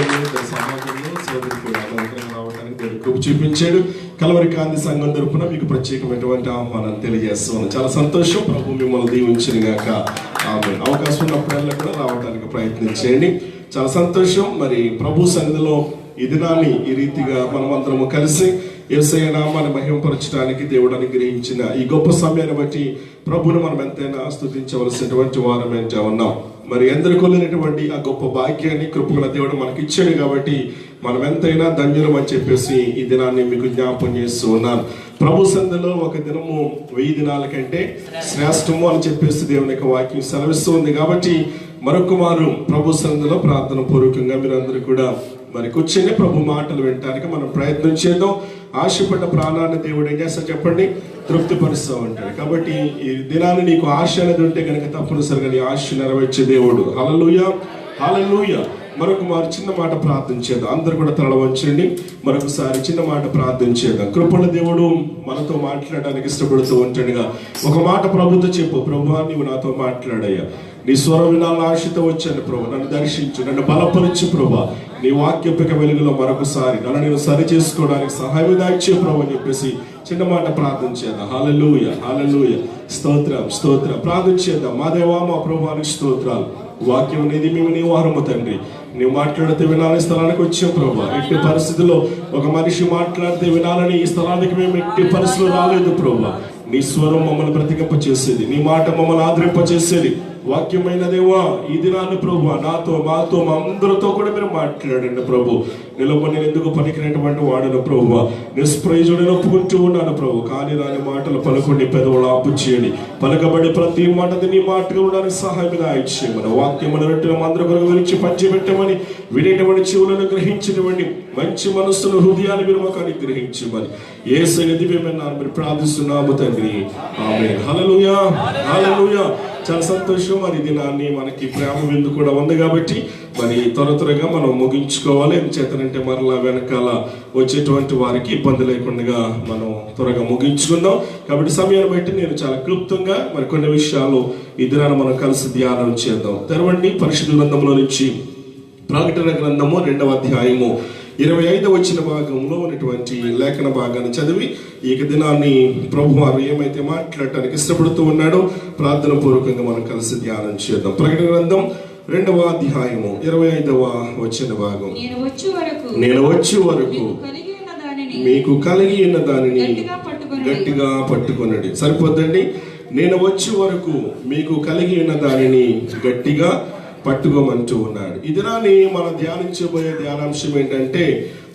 సమాజంలో సోదరికి రావడానికి దేవుడు కృప చూపించాడు. కలవరి కాంతి సంఘం తరపున మీకు ప్రత్యేకమైనటువంటి ఆహ్వానం తెలియజేస్తున్నాను. చాలా సంతోషం. ప్రభు మిమ్మల్ని దీవించిన గాక. ఆమేన్. అవకాశం ఉన్నప్పుడల్లా కూడా రావడానికి ప్రయత్నించండి. చాలా సంతోషం. మరి ప్రభు సన్నిధిలో ఈ దినాన్ని ఈ రీతిగా మనమందరము కలిసి యేసయ్య నామాన్ని మహిమపరచడానికి దేవుడు అనుగ్రహించిన ఈ గొప్ప సమయాన్ని బట్టి ప్రభువును మనం ఎంతైనా స్తుతించవలసినటువంటి వారమేంటా ఉన్నాం. మరి ఎందరికీ లేనటువంటి ఆ గొప్ప భాగ్యాన్ని కృపగల దేవుడు మనకి ఇచ్చాడు కాబట్టి మనం ఎంతైనా ధన్యులం అని చెప్పేసి ఈ దినాన్ని మీకు జ్ఞాపకం చేస్తూ ఉన్నాను. ప్రభు సన్నిధిలో ఒక దినము 1000 దినాల కంటే శ్రేష్టము అని చెప్పేసి దేవుని యొక్క వాక్యం సెలవిస్తూ ఉంది. కాబట్టి మరొక మారు ప్రభు సన్నిధిలో ప్రార్థన పూర్వకంగా మీరందరూ కూడా మరి కూర్చొని ప్రభు మాటలు వినడానికి మనం ప్రయత్నం చేద్దాం. ఆశపడ్డ ప్రాణాన్ని దేవుడు ఏం చేస్తా చెప్పండి, తృప్తిపరుస్తూ ఉంటాడు. కాబట్టి ఈ దినాన్ని నీకు ఆశ అనేది ఉంటే కనుక తప్పనిసరిగా నీ ఆశ నెరవేర్చే దేవుడు. హల్లెలూయా, హల్లెలూయా. మరొక మారు చిన్న మాట ప్రార్థన చేద్దాం. అందరు కూడా తల వంచండి. మరొకసారి చిన్న మాట ప్రార్థన చేద్దాం. కృపణ దేవుడు మనతో మాట్లాడడానికి ఇష్టపడుతూ ఉంటాడుగా. ఒక మాట ప్రభుతో చెప్పు, ప్రభువా నీవు నాతో మాట్లాడయ్యా, నీ స్వరం వినాలని ఆశతో వచ్చాను ప్రభు, నన్ను దర్శించు, నన్ను బలపరచు ప్రభు, నీ వాక్యపిక వెలుగులో మరొకసారి నన్ను నేను సరి చేసుకోవడానికి సహాయం దాయిచ్చే ప్రభు అని చెప్పేసి చిన్న మాట ప్రార్థన చేద్దాం. హల్లెలూయా, హల్లెలూయా. స్తోత్రం, స్తోత్రం. ప్రార్థన చేద్దాం. మా దేవా, మా ప్రభువానికి స్తోత్రాలు. వాక్యం అనేది మేము నీ వారము తండ్రి. నీవు మాట్లాడితే వినాలని స్థలానికి వచ్చాం ప్రభు. ఎట్టి పరిస్థితుల్లో ఒక మనిషి మాట్లాడితే వినాలని ఈ స్థలానికి మేము ఎట్టి పరిస్థితుల్లో రాలేదు ప్రభు. నీ స్వరం మమ్మల్ని బ్రతికింప చేసేది, నీ మాట మమ్మల్ని ఆదరింప చేసేది. వాక్యమైన దేవా, ఈ దినాన్ని ప్రభు నాతో, మాతో, మా అందరితో కూడా మీరు మాట్లాడండి ప్రభు. నిలబడి నేను ఎందుకు పనికినటువంటి వాడను ప్రభు, నిష్ప్రయోజనం ఒప్పుకుంటూ ఉన్నాను ప్రభు. కానీ రాని మాటలు పలుకుని పెదవులు ఆపు చేయండి. పలకబడి ప్రతి మాటది నీ మాటగా ఉండడానికి సహాయం దాయిచ్చేయమని, వాక్యమును రెట్టిన అందరి కొరకు గురించి పంచిపెట్టమని, వినేటువంటి చెవులను గ్రహించినటువంటి మంచి మనస్సును హృదయాన్ని మీరు మాకు అనుగ్రహించమని యేసయ్య దివ్యమైన నామమున మీరు ప్రార్థిస్తున్నాము తండ్రి. ఆమేన్. హల్లెలూయా, హల్లెలూయా. చాలా సంతోషం. మరి దినాన్ని మనకి ప్రేమ విందు కూడా ఉంది కాబట్టి మరి త్వరగా మనం ముగించుకోవాలి. చేతనంటే మరలా వెనకాల వచ్చేటువంటి వారికి ఇబ్బంది లేకుండా మనం త్వరగా ముగించుకుందాం. కాబట్టి సమయాన్ని బట్టి నేను చాలా క్లుప్తంగా మరి కొన్ని విషయాలు ఈ దినాన్ని మనం కలిసి ధ్యానం చేద్దాం. తెరవండి పరిశుద్ధ గ్రంథంలో నుంచి ప్రకటన గ్రంథము 2వ అధ్యాయము 25వ భాగంలో ఉన్నటువంటి లేఖన భాగాన్ని చదివి ఈ దినాన్ని ప్రభు వారు ఏమైతే మాట్లాడటానికి ఇష్టపడుతూ ఉన్నాడో ప్రార్థన పూర్వకంగా మనం కలిసి ధ్యానం చేద్దాం. ప్రకటన గ్రంథం 2వ అధ్యాయము 25వ భాగం. నేను వచ్చే వరకు మీకు కలిగి ఉన్న దానిని గట్టిగా పట్టుకొనండి. సరిపోద్దండి. నేను వచ్చే వరకు మీకు కలిగి ఉన్న దానిని గట్టిగా పట్టుకోమంటూ ఉన్నాడు. ఈ దినాన్ని మనం ధ్యానించబోయే ధ్యానాంశం ఏంటంటే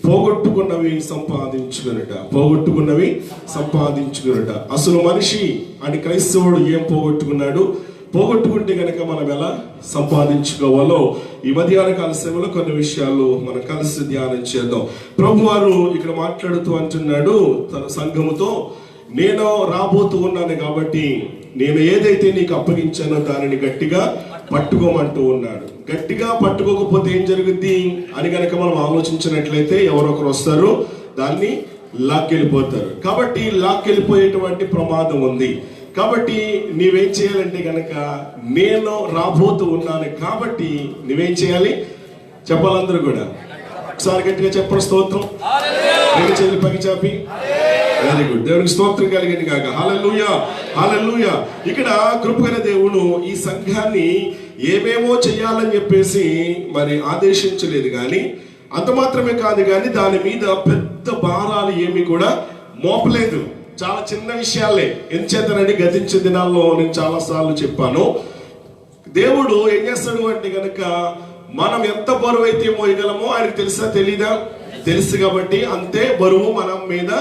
పోగొట్టుకున్నవి సంపాదించుకునట. పోగొట్టుకున్నవి సంపాదించుకునట. అసలు మనిషి అని క్రైస్తవుడు ఏం పోగొట్టుకున్నాడు, పోగొట్టుకుంటే కనుక మనం ఎలా సంపాదించుకోవాలో ఈ మధ్యాహ్న కాల సమయంలో కొన్ని విషయాలు మనం కలిసి ధ్యానం చేద్దాం. ప్రభు వారు ఇక్కడ మాట్లాడుతూ అంటున్నాడు తన సంఘముతో, నేను రాబోతూ ఉన్నాను కాబట్టి నేను ఏదైతే నీకు అప్పగించానో దానిని గట్టిగా పట్టుకోమంటూ ఉన్నాడు. గట్టిగా పట్టుకోకపోతే ఏం జరుగుద్ది అని కనుక మనం ఆలోచించినట్లయితే ఎవరొకరు వస్తారు, దాన్ని లాక్కెళ్ళిపోతారు. కాబట్టి లాక్కెళ్ళిపోయేటువంటి ప్రమాదం ఉంది. కాబట్టి నీవేం చేయాలంటే కనుక నేను రాబోతూ ఉన్నాను కాబట్టి నువ్వేం చేయాలి చెప్పాలందరూ కూడా. ఒకసారి గట్టిగా చెప్పండి స్తోత్రం. రెండు చేతులు పైకి చాపి వెరీ గుడ్. దేవునికి స్తోత్రం కలిగింది కాక. హల్లెలూయా, హల్లెలూయా. ఇక్కడ కృపగల దేవుడు ఈ సంఘాన్ని ఏమేమో చెయ్యాలని చెప్పేసి మరి ఆదేశించలేదు కానీ, అంత మాత్రమే కాదు కానీ దాని మీద పెద్ద భారాలు ఏమి కూడా మోపలేదు. చాలా చిన్న విషయాలే. ఎంచేతనండి గతించిన దినాల్లో నేను చాలా సార్లు చెప్పాను, దేవుడు ఏం చేస్తాడు అంటే కనుక మనం ఎంత బరువు అయితే మోయగలమో ఆయనకు తెలుసా తెలీదా? తెలుసు. కాబట్టి అంతే బరువు మనం మీద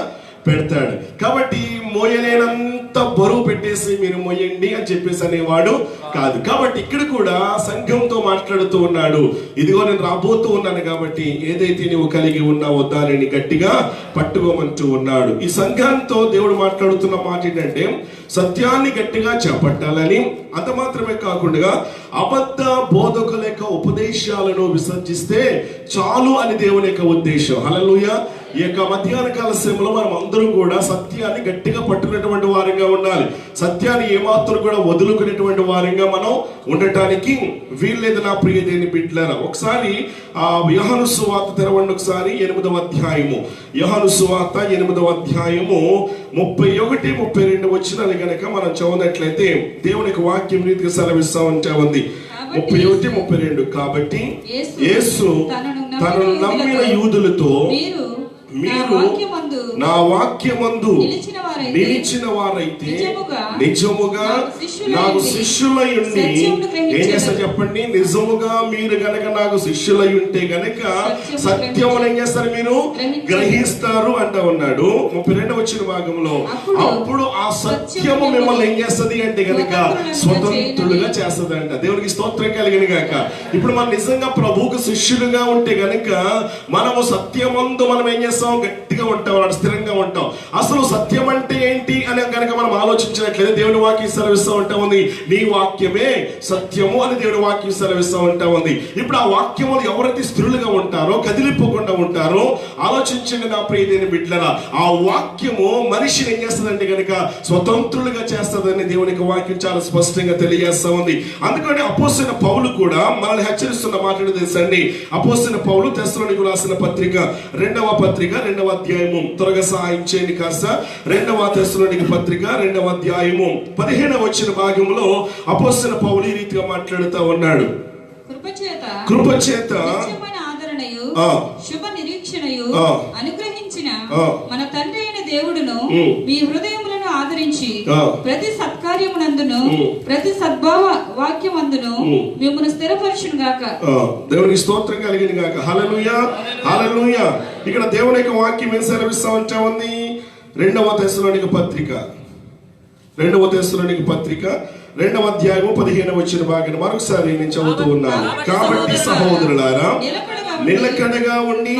పెడతాడు. కాబట్టి మోయలేనంత బరువు పెట్టేసి మీరు మోయండి అని చెప్పేసి అనేవాడు కాదు. కాబట్టి ఇక్కడ కూడా సంఘంతో మాట్లాడుతూ ఉన్నాడు, ఇదిగో నేను రాబోతూ ఉన్నాను కాబట్టి ఏదైతే నువ్వు కలిగి ఉన్నావో దానిని గట్టిగా పట్టుకోమంటూ ఉన్నాడు. ఈ సంఘంతో దేవుడు మాట్లాడుతున్న మాట ఏంటంటే సత్యాన్ని గట్టిగా చేపట్టాలని, అంత మాత్రమే కాకుండా అబద్ధ బోధకుల యొక్క ఉపదేశాలను విసర్జిస్తే చాలు అని దేవుని యొక్క ఉద్దేశం. హల్లెలూయా. ఈ యొక్క మధ్యాహ్న కాల సమయంలో మనం అందరం కూడా సత్యాన్ని గట్టిగా పట్టుకునేటువంటి వారంగా ఉండాలి. సత్యాన్ని ఏమాత్రం కూడా వదులుకునేటువంటి వారంగా మనం ఉండటానికి వీల్లేదు నా ప్రియ దేవుని బిడ్డలారా. ఒకసారి యోహాను సువార్త తెరవండి, ఒకసారి 8వ అధ్యాయము. యోహాను సువార్త 8వ అధ్యాయము 31, 32 వచనాలు గనక మనం చదివినట్లయితే దేవునికి వాక్యం రీతిగా సెలవిస్తా ఉంటా ఉంది. 31, 32. కాబట్టి యేసు తనను నమ్మిన యూదులతో మీరు నా వాక్యమందు నిలిచిన వారైతే నిజముగా నాకు శిష్యులై ఉండి, ఏం చేస్తారు చెప్పండి, నిజముగా మీరు గనక నాకు శిష్యులై ఉంటే గనక సత్యమును ఏం చేస్తారు, మీరు గ్రహిస్తారు అంట ఉన్నాడు. 32వ వచ్చిన భాగంలో అప్పుడు ఆ సత్యము మిమ్మల్ని ఏం చేస్తుంది అంటే గనక స్వతంత్రులుగా చేస్తుంది అంట. దేవునికి స్తోత్రం కలిగిన గాక. ఇప్పుడు మనం నిజంగా ప్రభువుకు శిష్యులుగా ఉంటే గనక మనము సత్యమందు మనం ఏం చేస్తాం, గట్టిగా ఉంటాం, స్థిరంగా ఉంటాం. అసలు సత్యం అంటే ఏంటి అని కనుక మనం ఆలోచించినట్లయితే దేవుని వాక్యం సెలవిస్తూ ఉంటా ఉంది, నీ వాక్యమే సత్యము అని దేవుని వాక్యం సెలవిస్తూ ఉంటా ఉంది. ఇప్పుడు ఆ వాక్యములు ఎవరైతే స్థిరులుగా ఉంటారో, కదిలిపోకుండా ఉంటారో, ఆలోచించండి నా ప్రియ దేవుని బిడ్డలారా, ఆ వాక్యము మనిషిని ఏం చేస్తుందంటే కనుక స్వతంత్రులుగా చేస్తుందని దేవునికి వాక్యం చాలా స్పష్టంగా తెలియజేస్తా ఉంది. అందుకని అపోస్తలుడైన పౌలు కూడా మనల్ని హెచ్చరిస్తున్న మాటలు తెలుసండి. అపోస్తలుడైన పౌలు తెస్సలోనికీయులకు రాసిన పత్రిక 2వ పత్రిక 2వ అధ్యాయము, త్వరగా సహాయం చేయండి కాస్త. 2వ తెస్సలోనికీయుల పత్రిక 2వ అధ్యాయము 15వ వచ్చిన భాగంలో అపోస్తలుడైన పౌలు ఈ రీతిగా మాట్లాడుతూ ఉన్నాడు. కృపచేత ఆదరణయు శుభ నిరీక్షణయు అనుగ్రహించిన మన తండ్రి అయిన దేవుడును మీ హృదయములను ఆదరించి ప్రతి సత్కార్యమునందును ప్రతి సద్భావ వాక్యమందును మిమ్మల్ని స్థిరపరచును గాక. దేవునికి స్తోత్రం కలిగిన గాక. హల్లెలూయా, హల్లెలూయా. ఇక్కడ దేవుని యొక్క వాక్యం ఏం సెలవిస్తా ఉంటా ఉంది. 2వ తెస్సలోనికీయుల పత్రిక 2వ అధ్యాయము 15వ వచ్చిన భాగాన్ని మరొకసారి నేను చదువుతూ ఉన్నాను. కాబట్టి సహోదరులారా, నిలకడగా ఉండి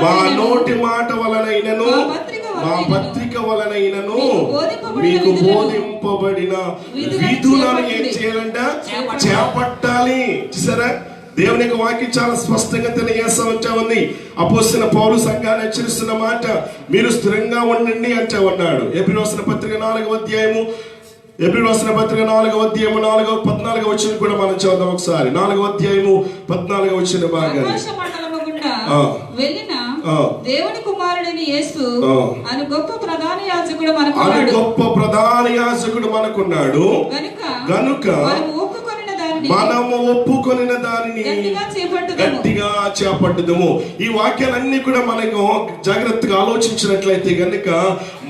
మా నోటి మాట వలనైనను మా పత్రిక వలనైనను మీకు బోధింపబడిన విధులను ఏం చేయాలంట, చేపట్టాలి. చూసారా, దేవుని యొక్క వాక్యం చాలా స్పష్టంగా తెలియజేస్తా ఉంటా ఉంది. అపోస్తలుడైన పౌలు సంఘాన్ని హెచ్చరిస్తున్న మాట, మీరు స్థిరంగా ఉండండి అంటా ఉన్నాడు. ఎబ్రీ రాసిన పత్రిక 4వ అధ్యాయము 14వ వచ్చిన కూడా మనం చదువుదాం ఒకసారి. 4వ అధ్యాయము 14వ వచ్చిన భాగాన్ని. దేవుని కుమారుడైన యేసు అని గొప్ప ప్రధాన యాజకుడు మనకున్నాడు గనుక మనము ఒప్పుకొనిన దానిని గట్టిగా చేపట్టుదము. ఈ వాక్యాలన్నీ కూడా మనకు జాగ్రత్తగా ఆలోచించినట్లయితే గనుక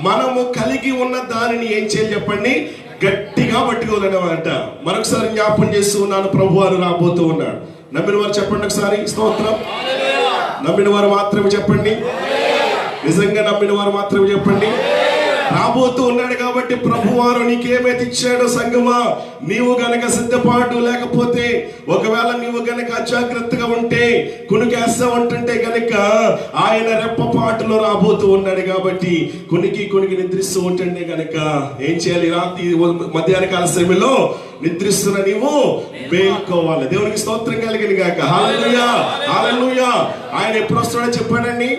మనము కలిగి ఉన్న దానిని ఏం చేయాలి చెప్పండి, గట్టిగా పట్టుకోవాలన్నమాట. మరొకసారి జ్ఞాపకం చేస్తూ ఉన్నాను, ప్రభు వారు రాబోతూ ఉన్నాడు. నమ్మిన వారు చెప్పండి ఒకసారి స్తోత్రం. నమ్మిన వారు మాత్రమే చెప్పండి, నిజంగా నమ్మిన వారు మాత్రమే చెప్పండి. రాబోతూ ఉన్నాడు కాబట్టి ప్రభువారు నీకేమైతే ఇచ్చాడో సంగమా, నీవు గనక సిద్ధపాటు లేకపోతే, ఒకవేళ నీవు గనక అజాగ్రత్తగా ఉంటే, కునికేస్తా ఉంటుంటే గనక ఆయన రెప్పపాటులో రాబోతూ ఉన్నాడు. కాబట్టి కునికి నిద్రిస్తూ ఉంటుంటే గనక ఏం చేయాలి, రాత్రి మధ్యాహ్న కాల సమయంలో నిద్రిస్తున్న నీవు మేల్కోవాలి. దేవునికి స్తోత్రం కలిగిన గాక. హల్లెలూయా, హల్లెలూయా. ఆయన ఎప్పుడు వస్తాడో చెప్పాడండి,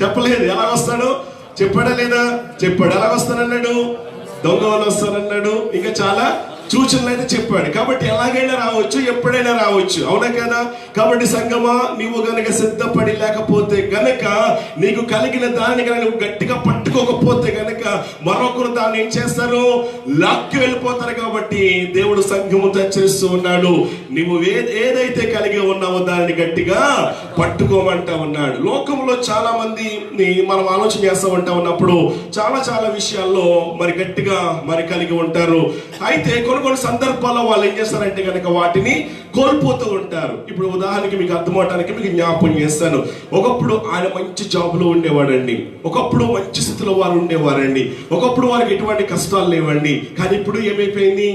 చెప్పలేదు. ఎలా వస్తాడు చెప్పాడా లేదా, చెప్పాడు. ఎలా వస్తానన్నాడు, దొంగ వాళ్ళు వస్తానన్నాడు, ఇంకా చాలా సూచనలు అయితే చెప్పాడు. కాబట్టి ఎలాగైనా రావచ్చు, ఎప్పుడైనా రావచ్చు, అవునా కదా. కాబట్టి సంగమా, నీవు గనక సిద్ధపడి లేకపోతే గనక, నీకు కలిగిన దాన్ని కనుక నువ్వు గట్టిగా పట్టుకోకపోతే గనక మరొకరు దాన్ని ఏం చేస్తారు, లాక్కి వెళ్ళిపోతారు. కాబట్టి దేవుడు సంఘముతో హెచ్చరిస్తూ ఉన్నాడు, నువ్వు ఏదైతే కలిగి ఉన్నావో దాన్ని గట్టిగా పట్టుకోమంటా ఉన్నాడు. లోకంలో చాలా మందిని మనం ఆలోచన చేస్తూ ఉంటా ఉన్నప్పుడు చాలా విషయాల్లో మరి గట్టిగా మరి కలిగి ఉంటారు. అయితే కొన్ని సందర్భాల్లో వాళ్ళు ఏం చేస్తారంటే కనుక వాటిని కోల్పోతూ ఉంటారు. ఇప్పుడు ఉదాహరణకి మీకు అర్థమవటానికి మీకు జ్ఞాపకం చేస్తాను. ఒకప్పుడు ఆయన మంచి జాబ్లో ఉండేవాడండి, ఒకప్పుడు మంచి స్థితిలో వారు ఉండేవారండి, ఒకప్పుడు వారికి ఎటువంటి కష్టాలు లేవండి. కానీ ఇప్పుడు ఏమైపోయింది,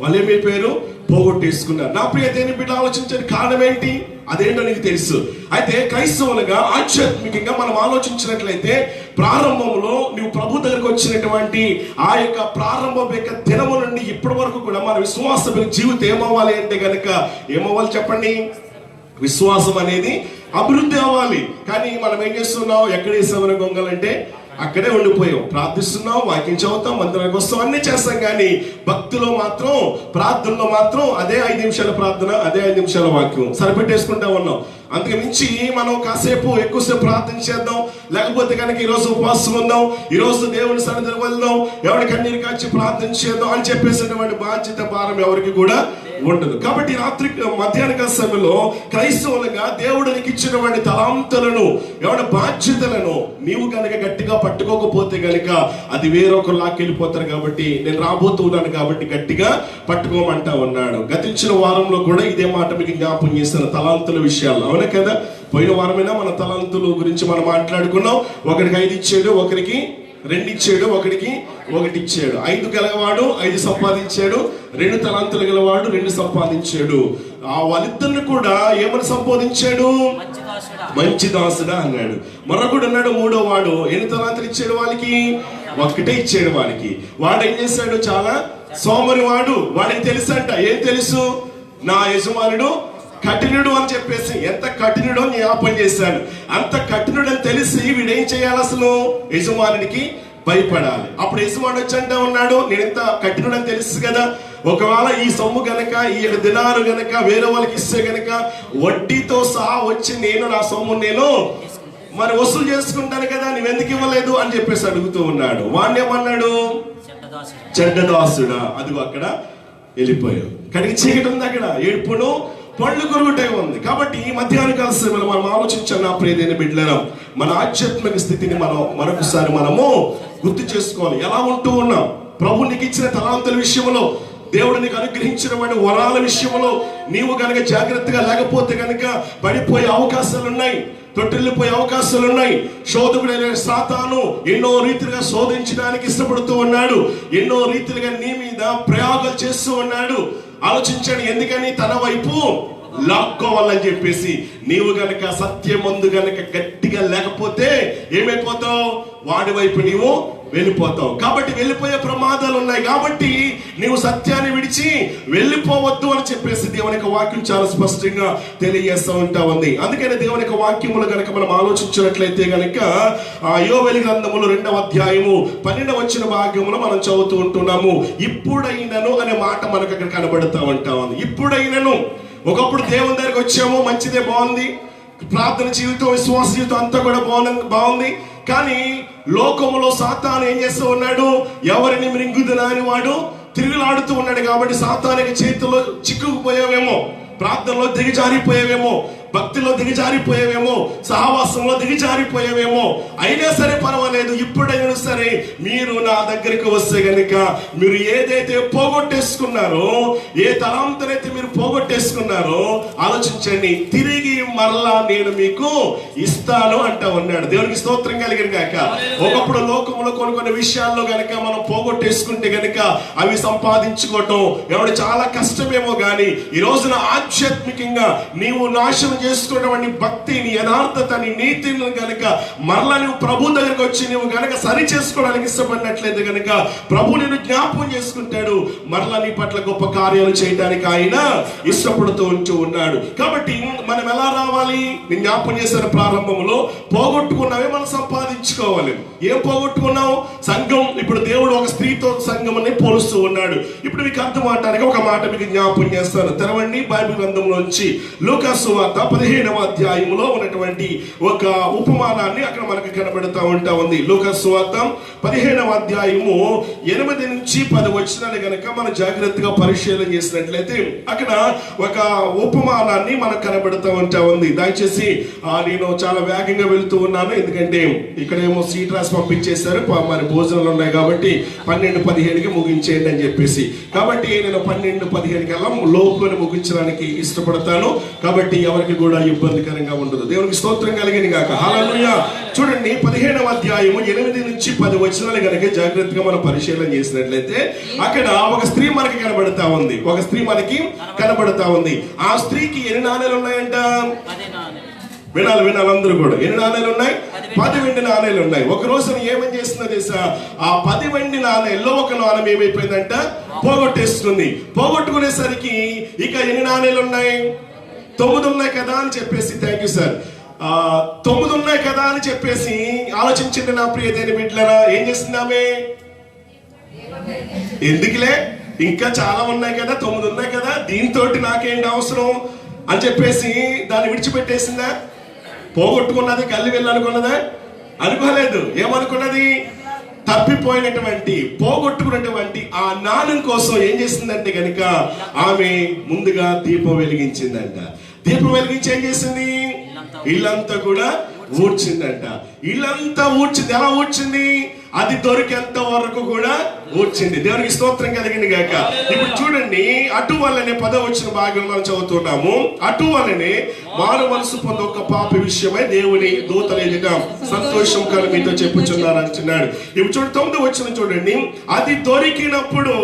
వాళ్ళు ఏమైపోయారు, పోగొట్టేసుకున్నారు. నా ప్రియ దేవుని బిడ్డ ఆలోచించండి, కారణం ఏంటి, అదేంటో నీకు తెలుసు. అయితే క్రైస్తవులుగా ఆధ్యాత్మికంగా మనం ఆలోచించినట్లయితే, ప్రారంభంలో నువ్వు ప్రభు దగ్గరకు వచ్చినటువంటి ఆ యొక్క ప్రారంభ దినము నుండి ఇప్పటి వరకు కూడా మన విశ్వాస జీవితం ఏమవ్వాలి అంటే గనక ఏమవ్వాలి చెప్పండి, విశ్వాసం అనేది అభివృద్ధి అవ్వాలి. కానీ మనం ఏం చేస్తున్నాం, ఎక్కడ వేసామని గొంగలంటే అక్కడే ఉండిపోయాం. ప్రార్థిస్తున్నాం, వాక్యం చదువుతాం, మందిరానికి వస్తాం, అన్ని చేస్తాం. కానీ భక్తిలో మాత్రం, ప్రార్థనలో మాత్రం అదే 5 నిమిషాల ప్రార్థన, అదే 5 నిమిషాల వాక్యం సరిపెట్టేసుకుంటా ఉన్నాం. అందుకు మించి మనం కాసేపు ఎక్కువసేపు ప్రార్థన చేద్దాం, లేకపోతే కనుక ఈరోజు ఉపవాసం ఉందాం, ఈరోజు దేవుని సన్నిధికి వెళ్దాం, ఎవరి కన్నీరు కాచి ప్రార్థన చేద్దాం అని చెప్పేసినటువంటి బాధ్యత, భారం ఎవరికి కూడా ఉండదు. కాబట్టి రాత్రి మధ్యాహ్న సమయంలో క్రైస్తవులుగా దేవుడు నీకు ఇచ్చినటువంటి తలాంతులను, ఎవరి బాధ్యతలను నీవు కనుక గట్టిగా పట్టుకోకపోతే కనుక అది వేరొకరు లాక్కెళ్ళిపోతారు. కాబట్టి నేను రాబోతున్నాను కాబట్టి గట్టిగా పట్టుకోమంటా ఉన్నాడు. గతించిన వారంలో కూడా ఇదే మాట మీకు జ్ఞాపకం చేస్తాను, తలాంతుల విషయాల్లో. అవునా కదా? పోయిన వారమైనా మన తలాంతుల గురించి మనం మాట్లాడుకున్నాం. ఒకరికి 5 ఇచ్చాడు, ఒకరికి 2 ఇచ్చాడు, ఒకరికి 1 ఇచ్చాడు. 5 గలవాడు 5 సంపాదించాడు, 2 తలాంతులు గలవాడు 2 సంపాదించాడు. వాళ్ళిద్దరిని కూడా ఏమని సంబోధించాడు? మంచి దాసుడా అన్నాడు. మరొకడు అన్నాడు, 3వ వాడు ఎన్ని తలాంతులు ఇచ్చాడు? వాళ్ళకి 1 ఇచ్చాడు. వాడు ఏం చేశాడు? చాలా సోమరి వాడు. వాడికి తెలుసంట. ఏం తెలుసు? నా యజమానుడు కఠినుడు అని చెప్పేసి. ఎంత కఠినుడో జ్ఞాపం చేశాడు. అంత కఠినుడు అని తెలిసి వీడేం చేయాలి? అసలు యజమానుడికి భయపడాలి. అప్పుడు యజమానుడు వచ్చి అంటా ఉన్నాడు, నేను ఎంత కఠినుడు అని తెలుసు కదా, ఒకవేళ ఈ సొమ్ము గనక, ఈ 7 దినాలు గనక వేరే వాళ్ళకి ఇస్తే గనక వడ్డీతో సహా వచ్చి నేను నా సొమ్ము నేను మరి వసూలు చేసుకుంటాను కదా, నువ్వెందుకు ఇవ్వలేదు అని చెప్పేసి అడుగుతూ ఉన్నాడు. వాడిని ఏమన్నాడు? చెడ్డదాసుడా. అదిగో అక్కడ వెళ్ళిపోయావు. కడిగి చీకటి ఉంది, అక్కడ ఏడుపును పళ్ళు కొరుగుటే ఉంది. కాబట్టి ఈ మధ్యాహ్న కాల సమయంలో మనం ఆలోచించాలి, నా ప్రియమైన బిడ్డలారా, మన ఆధ్యాత్మిక స్థితిని మనం మరొకసారి మనము గుర్తు చేసుకోవాలి. ఎలా ఉంటూ ఉన్నాం? ప్రభు నీకు ఇచ్చిన తలాంతుల విషయంలో, దేవుడు నీకు అనుగ్రహించిన వాడి వరాల విషయంలో నీవు కనుక జాగ్రత్తగా లేకపోతే కనుక పడిపోయే అవకాశాలు ఉన్నాయి, తొట్టిల్లిపోయే అవకాశాలు ఉన్నాయి. శోధకుడైన సాతాను ఎన్నో రీతిలుగా శోధించడానికి ఇష్టపడుతూ ఉన్నాడు. ఎన్నో రీతిలుగా నీ మీద ప్రయోగాలు చేస్తూ ఉన్నాడు. ఆలోచించండి, ఎందుకని? తన వైపు లాక్కోవాలని చెప్పేసి. నీవు గనక సత్యమందు గనక గట్టిగా లేకపోతే ఏమైపోతావు? వాడి వైపు నీవు వెళ్ళిపోతావు. కాబట్టి వెళ్ళిపోయే ప్రమాదాలు ఉన్నాయి. కాబట్టి నీవు సత్యాన్ని విడిచి వెళ్ళిపోవద్దు అని చెప్పేసి దేవుని యొక్క వాక్యం చాలా స్పష్టంగా తెలియజేస్తూ ఉంటా ఉంది. అందుకని దేవుని యొక్క వాక్యములు గనక మనం ఆలోచించినట్లయితే గనక యోవేలు గ్రంథములు 2వ అధ్యాయము 12వ భాగములో మనం చదువుతూ ఉంటున్నాము. ఇప్పుడైనను అనే మాట మనకు అక్కడ కనబడుతూ ఉంటా ఉంది. ఇప్పుడైనను. ఒకప్పుడు దేవుని దగ్గరికి వచ్చాము, మంచిదే, బాగుంది, ప్రార్థన జీవితం, విశ్వాస జీవితం అంతా కూడా బాగుంది. కానీ లోకములో సాతాను ఏం చేస్తూ ఉన్నాడు? ఎవరిని మృంగుదునా అని వాడు తిరుగులాడుతూ ఉన్నాడు. కాబట్టి సాతానికి చేతిలో చిక్కుకుపోయావేమో, ప్రార్థనలో దిగజారిపోయావేమో, భక్తిలో దిగజారిపోయావేమో, సహవాసంలో దిగజారిపోయావేమో. అయినా సరే పర్వాలేదు, ఇప్పుడైనా సరే మీరు నా దగ్గరికి వస్తే గనుక మీరు ఏదైతే పోగొట్టేసుకున్నారో, ఏ తలాంతనైతే మీరు పోగొట్టేసుకున్నారో ఆలోచించండి, తిరిగి మరలా నేను మీకు ఇస్తాను అంటా ఉన్నాడు. దేవునికి స్తోత్రం కలిగిన గాక. ఒకప్పుడు లోకంలో కొన్ని విషయాల్లో గనక మనం పోగొట్టేసుకుంటే గనక అవి సంపాదించుకోవటం ఎవడు చాలా కష్టమేమో. కానీ ఈ రోజున ఆధ్యాత్మికంగా నీవు నాశనం చేసుకున్నటువంటి భక్తిని, యథార్థతని, నీతిని గనక మరలా నువ్వు ప్రభు దగ్గరకు వచ్చి నువ్వు గనక సరి చేసుకోవడానికి ఇష్టపడినట్లయితే గనక ప్రభు నిన్ను జ్ఞాపకం చేసుకుంటాడు. మరలా నీ పట్ల గొప్ప కార్యాలు చేయడానికి ఆయన ఇష్టపడుతూ ఉంటూ ఉన్నాడు. కాబట్టి మనం ఎలా రావాలి? నేను జ్ఞాపకం చేసిన ప్రారంభంలో పోగొట్టుకున్నవే మనం సంపాదించుకోవాలి. ఏం పోగొట్టుకున్నావు? సంఘం. ఇప్పుడు దేవుడు ఒక స్త్రీతో సంఘం అని పోలుస్తూ ఉన్నాడు. ఇప్పుడు మీకు అర్థం అవడానికి ఒక మాట మీకు జ్ఞాపకం చేస్తాను. తెరవండి బైబిల్ గ్రంథంలోంచి లూకా సువార్త 15వ అధ్యాయములో ఉన్నటువంటి ఒక ఉపమానాన్ని అక్కడ మనకు కనబడుతూ ఉంటా ఉంది. లూకా సువార్త 15వ అధ్యాయము 8 నుంచి 10 వచనాలు గనక మనం జాగ్రత్తగా పరిశీలన చేసినట్లయితే అక్కడ ఒక ఉపమానాన్ని మనకు కనబడుతూ ఉంటా ఉంది. దయచేసి నేను చాలా వేగంగా వెళుతూ ఉన్నాను, ఎందుకంటే ఇక్కడేమో సీట్ రాసి పంపించేశారు, మరి భోజనాలు ఉన్నాయి కాబట్టి 12:15కి ముగించేయండి అని చెప్పేసి. కాబట్టి నేను 12:15 కల్లా లోపుని ముగించడానికి ఇష్టపడతాను. కాబట్టి ఎవరికి కూడా ఇబ్బందికరంగా ఉండదు. దేవునికి స్తోత్రం కలిగిన గాక. హల్లెలూయా. చూడండి 15వ అధ్యాయము 8 నుంచి 10 వచనాలు గనక జాగ్రత్తగా మనం పరిశీలన చేసినట్లయితే అక్కడ ఒక స్త్రీ మనకి కనబడతా ఉంది. ఒక స్త్రీ మనకి కనబడతా ఉంది. ఆ స్త్రీకి ఎన్ని నాణేలు ఉన్నాయంట? వినాలి అందరూ కూడా. ఎన్ని నాణేలు ఉన్నాయి? 10 వెండి నాణేలు ఉన్నాయి. ఒక రోజున ఏమని చేస్తుందో తెలుసా? ఆ 10 వెండి నాణేల్లో ఒక నాణం ఏమైపోయిందంట? పోగొట్టేస్తుంది. పోగొట్టుకునేసరికి ఇక ఎన్ని నాణేలు ఉన్నాయి? 9 ఉన్నాయి కదా అని చెప్పేసి, థ్యాంక్ యూ సార్, 9 ఉన్నాయి కదా అని చెప్పేసి ఆలోచించండి నా ప్రియ దేని బిడ్డలారా. ఏం చేస్తున్నామే? ఎందుకులే, ఇంకా చాలా ఉన్నాయి కదా, 9 ఉన్నాయి కదా, దీంతో నాకేంటి అవసరం అని చెప్పేసి దాన్ని విడిచిపెట్టేసిందా? పోగొట్టుకున్నది కళ్ళు వెళ్ళనుకున్నదా? అనుకోలేదు. ఏమనుకున్నది? తప్పిపోయినటువంటి పోగొట్టుకున్నటువంటి ఆ నాణం కోసం ఏం చేసిందంటే కనుక ఆమె ముందుగా దీపం వెలిగించిందంట. దీపం వెలిగించి ఏం చేసింది? ఇల్లంతా కూడా ఊడ్చిందంట. ఇల్లంతా ఊడ్చింది. ఎలా ఊడ్చింది? అది దొరికేంత వరకు కూడా ఊడ్చింది. దేవునికి స్తోత్రం కలిగింది గాక. ఇప్పుడు చూడండి, అటు వల్లనే 10వ భాగం మనం చదువుతున్నాము. అటు వల్లనే మారు మనసు పొంది ఒక పాప విషయమై దేవుని దూతల ఎదుట సంతోషం కలు మీతో చెప్పుచున్నారు అంటున్నాడు. ఇప్పుడు చూడండి 9వ చూడండి. అది దొరికినప్పుడు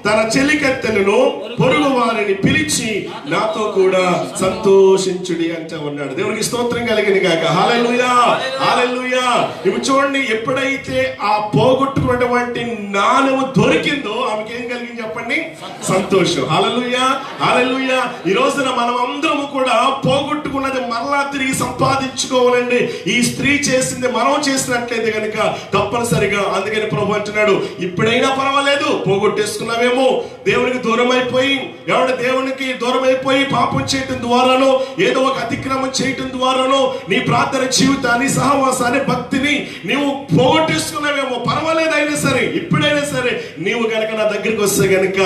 తన చెలికత్తెలను పొరుగు వారిని పిలిచి నాతో కూడా సంతోషించుడి అంటూ ఉన్నాడు. దేవునికి స్తోత్రం కలిగింది గాక. హల్లెలూయా, హల్లెలూయా. ఇప్పుడు చూడండి, ఎప్పుడైతే ఆ పోగొట్టుకున్నటువంటి నాణెము దొరికిందో ఆమెకి ఏం కలిగింది చెప్పండి? సంతోషం. హల్లెలూయా, హల్లెలూయా. ఈ రోజున మనం అందరము కూడా పోగొట్టుకున్నది మరలా తిరిగి సంపాదించుకోవాలండి. ఈ స్త్రీ చేసింది మనం చేసినట్లయితే కనుక తప్పనిసరిగా. అందుకని ప్రభు అంటున్నాడు, ఇప్పుడైనా పర్వాలేదు, పోగొట్టేసుకున్నావేమో, దేవునికి దూరం అయిపోయి, దేవునికి దూరం అయిపోయి పాపం చేయటం ద్వారానో ఏదో ఒక అతిక్రమం చేయటం ద్వారానో నీ ప్రార్థన జీవితాన్ని, సహవాసాన్ని, భక్తిని నీవు పోగొట్టేసుకున్నావేమో, పర్వాలేదు. అయినా సరే, ఇప్పుడైనా సరే నీవు కనుక నా దగ్గరికి వస్తే కనుక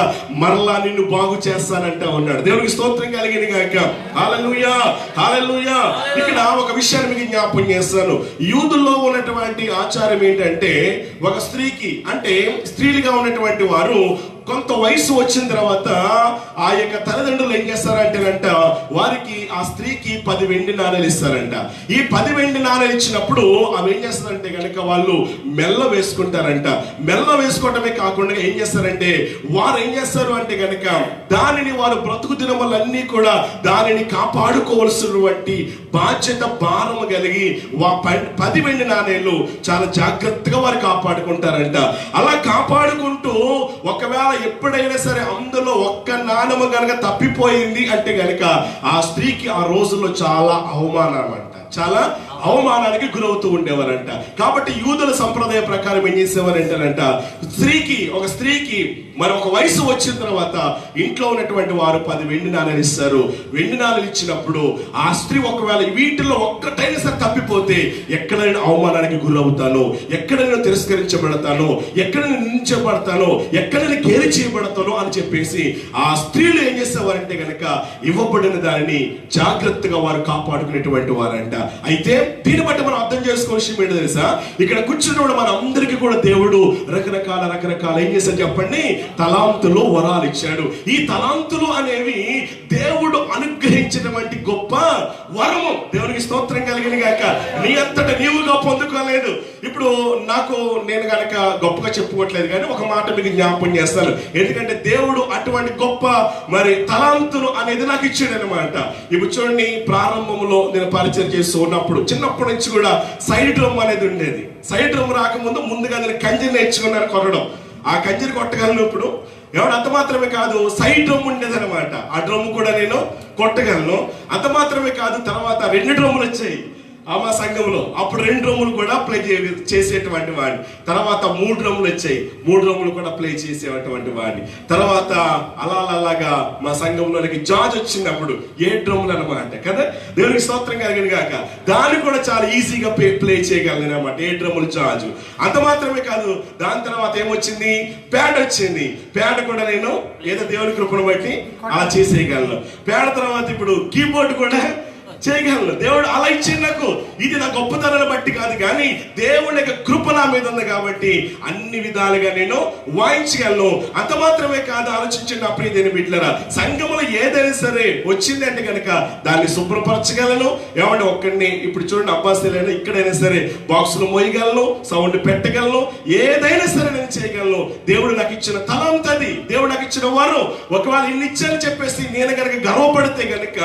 మరలా నిన్ను బాగు చేస్తానంటా ఉన్నాడు. దేవునికి స్తోత్రం కలిగింది గాక. హల్లెలూయా, హల్లెలూయా. ఇక్కడ ఒక విషయాన్ని మీకు జ్ఞాపకం చేస్తాను. యూదుల్లో ఉన్నటువంటి ఆచారం ఏంటంటే, ఒక స్త్రీకి, అంటే స్త్రీలుగా ఉన్నటువంటి వారు కొంత వయసు వచ్చిన తర్వాత ఆ యొక్క తల్లిదండ్రులు ఏం చేస్తారంటేనంట, వారికి ఆ స్త్రీకి 10 వెండి నాణేలు ఇస్తారంట. ఈ 10 వెండి నాణేలు ఇచ్చినప్పుడు అవి ఏం చేస్తారంటే కనుక వాళ్ళు మెల్ల వేసుకుంటారంట. మెల్ల వేసుకోవటమే కాకుండా ఏం చేస్తారంటే, వారు ఏం చేస్తారు అంటే కనుక దానిని వారు బ్రతుకు దినములన్నీ కూడా దానిని కాపాడుకోవలసినటువంటి బాధ్యత, భారము కలిగి 10 వెండి నాణేలు చాలా జాగ్రత్తగా వారు కాపాడుకుంటారంట. అలా కాపాడుకుంటూ ఒకవేళ ఎప్పుడైనా సరే అందులో ఒక్క నాణెము గనక తప్పిపోయింది అంటే గనక ఆ స్త్రీకి ఆ రోజుల్లో చాలా అవమానం అంట, చాలా అవమానానికి గురవుతూ ఉండేవారంట. కాబట్టి యూదుల సంప్రదాయ ప్రకారం ఏం చేసేవారంటేనంట, ఒక స్త్రీకి మరి ఒక వయసు వచ్చిన తర్వాత ఇంట్లో ఉన్నటువంటి వారు 10 వెండి నాణేలు ఇస్తారు. వెండి నాణేలు ఇచ్చినప్పుడు ఆ స్త్రీ ఒకవేళ వీటిలో ఒక్కటైనా సరే తప్పిపోతే ఎక్కడైనా అవమానానికి గురవుతాను, ఎక్కడైనా తిరస్కరించబడతాను, ఎక్కడైనా నిందించబడతాను, ఎక్కడైనా కేరి చేయబడతాను అని చెప్పేసి ఆ స్త్రీలు ఏం చేసేవారంటే కనుక ఇవ్వబడిన దానిని జాగ్రత్తగా వారు కాపాడుకునేటువంటి వారంట. అయితే దీన్ని బట్టి మనం అర్థం చేసుకోవాల్సిన ఏంటో తెలుసా, ఇక్కడ కూర్చున్నప్పుడు మన అందరికీ కూడా దేవుడు రకరకాల ఏం చేశాడు చెప్పండి, తలాంతులు, వరాలు ఇచ్చాడు. ఈ తలాంతులు అనేవి దేవుడు అనుగ్రహించినటువంటి గొప్ప వరము. దేవునికి స్తోత్రం కలిగిన గాక. నీ అంతట నీవుగా పొందుకోలేదు. ఇప్పుడు నేను కనుక గొప్పగా చెప్పుకోవట్లేదు, కానీ ఒక మాట మీకు జ్ఞాపకం చేస్తాను. ఎందుకంటే దేవుడు అటువంటి గొప్ప మరి తలాంతులు అనేది నాకు ఇచ్చాడు అనమాట. ఇప్పుడు చూడండి, ప్రారంభంలో నేను పరిచయం చేస్తూ ఉన్నప్పుడు చిన్నప్పటి నుంచి కూడా సైడ్ డ్రమ్ అనేది ఉండేది. సైడ్ డ్రమ్ రాకముందు ముందుగా నేను కంజరి నేర్చుకున్నాను కొట్టడం. ఆ కంజరి కొట్టగలను. ఇప్పుడు అంత మాత్రమే కాదు, సైడ్ డ్రమ్ ఉండేది అనమాట. ఆ డ్రమ్ కూడా నేను కొట్టగలను. అంత మాత్రమే కాదు, తర్వాత 2 డ్రమ్ములు వచ్చాయి మా సంఘంలో. అప్పుడు 2 డ్రమ్ములు కూడా ప్లే చేసేటువంటి వాడిని. తర్వాత 3 డ్రమ్ములు వచ్చాయి, 3 డ్రమ్ములు కూడా ప్లే చేసేటువంటి వాడిని. తర్వాత అలాగా మా సంఘంలోనికి జాజ్ వచ్చినప్పుడు 7 డ్రమ్ములు అనమాట కదా. దేవునికి స్తోత్రం కలిగిన గాక. దాన్ని కూడా చాలా ఈజీగా ప్లే చేయగలను అనమాట, 7 డ్రమ్ములు జాజు. అంత మాత్రమే కాదు, దాని తర్వాత ఏమొచ్చింది, ప్యాడ్ వచ్చింది. ప్యాడ్ కూడా నేను ఏదో దేవుని కృపను బట్టి అలా చేసేయగలను. ప్యాడ్ తర్వాత ఇప్పుడు కీబోర్డ్ కూడా చేయగలను. దేవుడు అలా ఇచ్చింది నాకు. ఇది నా గొప్పతనాన్ని బట్టి కాదు, కానీ దేవుని యొక్క కృప నా మీద ఉంది కాబట్టి అన్ని విధాలుగా నేను వాయించగలను. అంత మాత్రమే కాదు, ఆలోచించండి నా ప్రియ దేవుని బిడ్డలారా, సంఘములో ఏదైనా సరే వచ్చింది అంటే కనుక దాన్ని శుభ్రపరచగలను. ఒక్కడిని ఇప్పుడు చూడండి, అబ్బాసీలైనా ఇక్కడైనా సరే బాక్సులు మోయగలను, సౌండ్ పెట్టగలను, ఏదైనా సరే నేను చేయగలను. దేవుడు నాకు ఇచ్చిన తలంతది, దేవుడు నాకు ఇచ్చిన వారు. ఒకవేళ ఇన్ని ఇచ్చారని చెప్పేసి నేను కనుక గర్వపడితే కనుక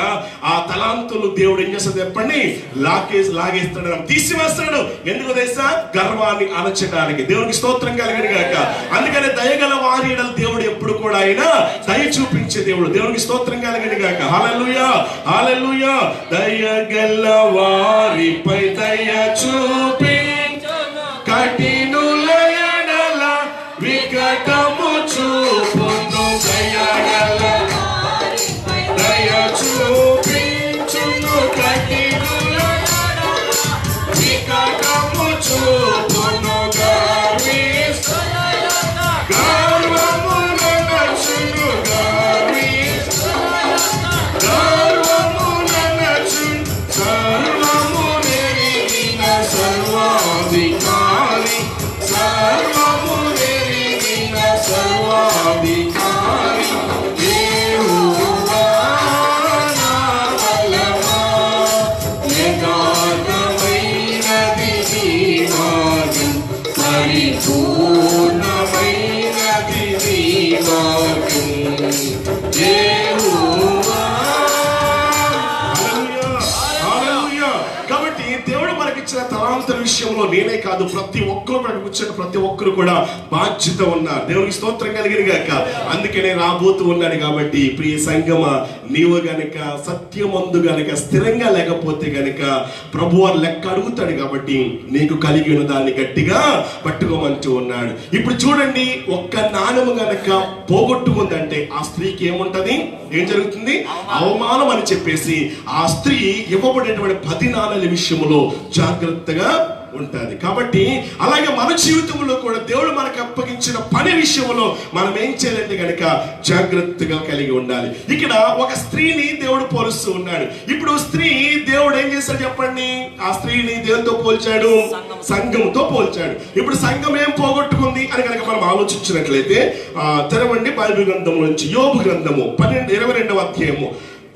ఆ తలాంతులు దేవుడు ఏం చేస్తాడు చెప్పండి, లాగేస్తాడు, తీసివేస్తాడు. ఎందుకు తెలుసా? గర్వాన్ని అణచడానికి. దేవునికి స్తోత్రం కలిగిన గాక. అందుకనే దయగల వారి ఎడల దేవుడు ఎప్పుడు కూడా ఆయన దయ చూపించే దేవుడు. దేవునికి స్తోత్రం కలిగిన గాక. హల్లెలూయా, హల్లెలూయా. దయగల వారిపై దయ చూపి కఠినుల ఎడల వికటము చూపును. దయగల దయ చూపించును కఠినుల వికటము చూపును. తలాంతుల విషయంలో నేనే కాదు, ప్రతి ఒక్కరు కూడా కూర్చొని ప్రతి ఒక్కరు కూడా బాధ్యత ఉన్నారు. దేవునికి స్తోత్రం కలిగిన గాక. అందుకనే రాబోతూ ఉన్నాడు. కాబట్టి ప్రియ సంగమ, నీవు గనక సత్యమందు గనక స్థిరంగా లేకపోతే గనక ప్రభువారు లెక్క అడుగుతాడు. కాబట్టి నీకు కలిగిన దాన్ని గట్టిగా పట్టుకోమంటూ ఉన్నాడు. ఇప్పుడు చూడండి, ఒక్క నాణము గనక పోగొట్టుకుందంటే ఆ స్త్రీకి ఏముంటది, ఏం జరుగుతుంది? అవమానం అని చెప్పేసి ఆ స్త్రీ ఇవ్వబడేటువంటి 10 నాణాల విషయంలో జాగ్రత్తగా ఉంటుంది. కాబట్టి అలాగే మన జీవితంలో కూడా దేవుడు మనకు అప్పగించిన పని విషయంలో మనం ఏం చేయాలంటే కనుక జాగ్రత్తగా కలిగి ఉండాలి. ఇక్కడ ఒక స్త్రీని దేవుడు పోలుస్తూ ఉన్నాడు. ఇప్పుడు స్త్రీ దేవుడు ఏం చేశాడు చెప్పండి? ఆ స్త్రీని దేవునితో పోల్చాడు, సంఘంతో పోల్చాడు. ఇప్పుడు సంఘం ఏం పోగొట్టుకుంది అని కనుక మనం ఆలోచించినట్లయితే తెరవండి బైబిల్ గ్రంథం నుంచి యోబు గ్రంథము 22వ అధ్యాయము.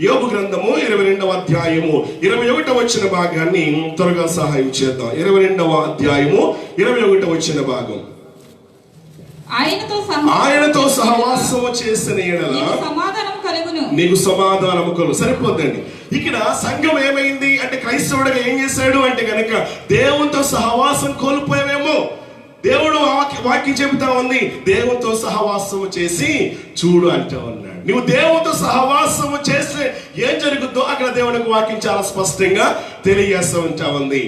యోబు గ్రంథము 22వ అధ్యాయము 21వ వచ్చిన భాగాన్ని త్వరగా సహాయం చేద్దాం. 22వ అధ్యాయము 21వ వచ్చిన భాగం. ఆయనతో సహవాసము చేసిన యెడల నీకు సమాధానము కలుగు. సరిపోద్దండి. ఇక్కడ సంఘం ఏమైంది అంటే, క్రైస్తవుడిగా ఏం చేశాడు అంటే కనుక దేవునితో సహవాసం కోల్పోయామేమో. దేవుడు వాక్యం చెబుతా ఉంది, దేవునితో సహవాసము చేసి చూడు అంటూ ఉన్నాడు. నువ్వు దేవునితో సహవాసము చేస్తే ఏం జరుగుతుందో అక్కడ దేవునికి వాక్యం చాలా స్పష్టంగా తెలియజేస్తూ ఉంటా ఉంది.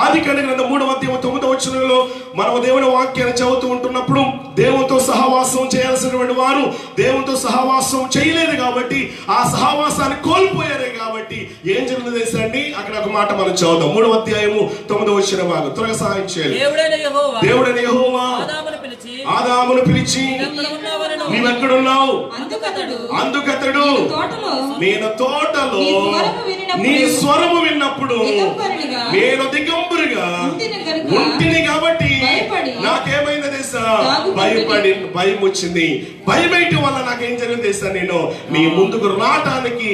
ఆదికాండ గ్రంథం 3వ అధ్యాయం 9వ వచనంలో మనం దేవుని వాక్యాన్ని చదువుతూ ఉంటున్నప్పుడు దేవునితో సహవాసం చేయాల్సినటువంటి వారు దేవునితో సహవాసం చేయలేదు కాబట్టి ఆ సహవాసాన్ని కోల్పోయారు. కాబట్టి ఏం జరుగుతుంది తెలుసండి? అక్కడ ఒక మాట మనం చదువుదాం. 3వ అధ్యాయము 9వ వచన భాగం. త్వరగా సహాయం చేయాలి. దేవుడైన యెహోవా ఆదామును పిలిచి నీవెక్కడున్నావు? అందుకతడు నేను తోటలో నీ స్వరము విన్నప్పుడు నేను దిగంబరుగా ఉంటిని కాబట్టి నాకేమైంది తెలుసా? భయం వచ్చింది. భయమేయటం వల్ల నాకేం జరిగింది తెలుసా? నేను నీ ముందుకు రావటానికి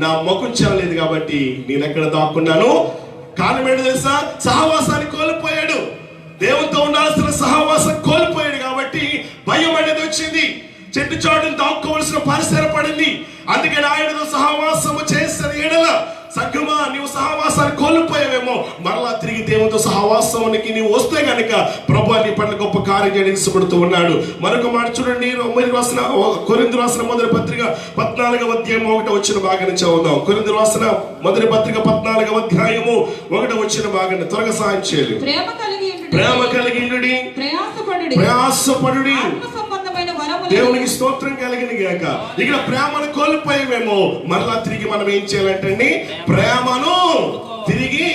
నా ముఖం చేయలేదు కాబట్టి నేను ఎక్కడ దాక్కున్నాను. కారణం ఏంటో తెలుసా? సహవాసాన్ని కోల్పోయాడు. దేవునితో ఉండాల్సిన సహవాసం కోల్పోయాడు కాబట్టి భయం అనేది వచ్చింది. చెట్టు చాటును దాక్కోవలసిన పరిస్థితి ఏర్పడింది. అందుకని ఆయనతో సహవాసము చేసిన యెడల సంఘమా, నీవు సహవాసాన్ని కోల్పోయావేమో, మరలా తిరిగి దేవునితో సహవాసానికి నీవు వస్తే గనుక ప్రభు నీ పట్ల గొప్ప కార్యం చేయడానికి ఇష్టపడుతూ ఉన్నాడు. మరొక మాట చూడండి, కొరింథీయులకు రాసిన మొదటి పత్రిక 14వ అధ్యాయము 1వ వచ్చిన భాగాన్ని చదువుదాం. కొరింథీయులకు రాసిన మొదటి పత్రిక 14వ అధ్యాయము 1వ వచ్చిన భాగాన్ని త్వరగా సాయం చేయాలి. ప్రేమ కలిగి ప్రయాసపడుడి. దేవునికి స్తోత్రం కలిగిన గాక. ఇక్కడ ప్రేమను కోల్పోయేమేమో, మరలా తిరిగి మనం ఏం చేయాలంటే ప్రేమను తిరిగి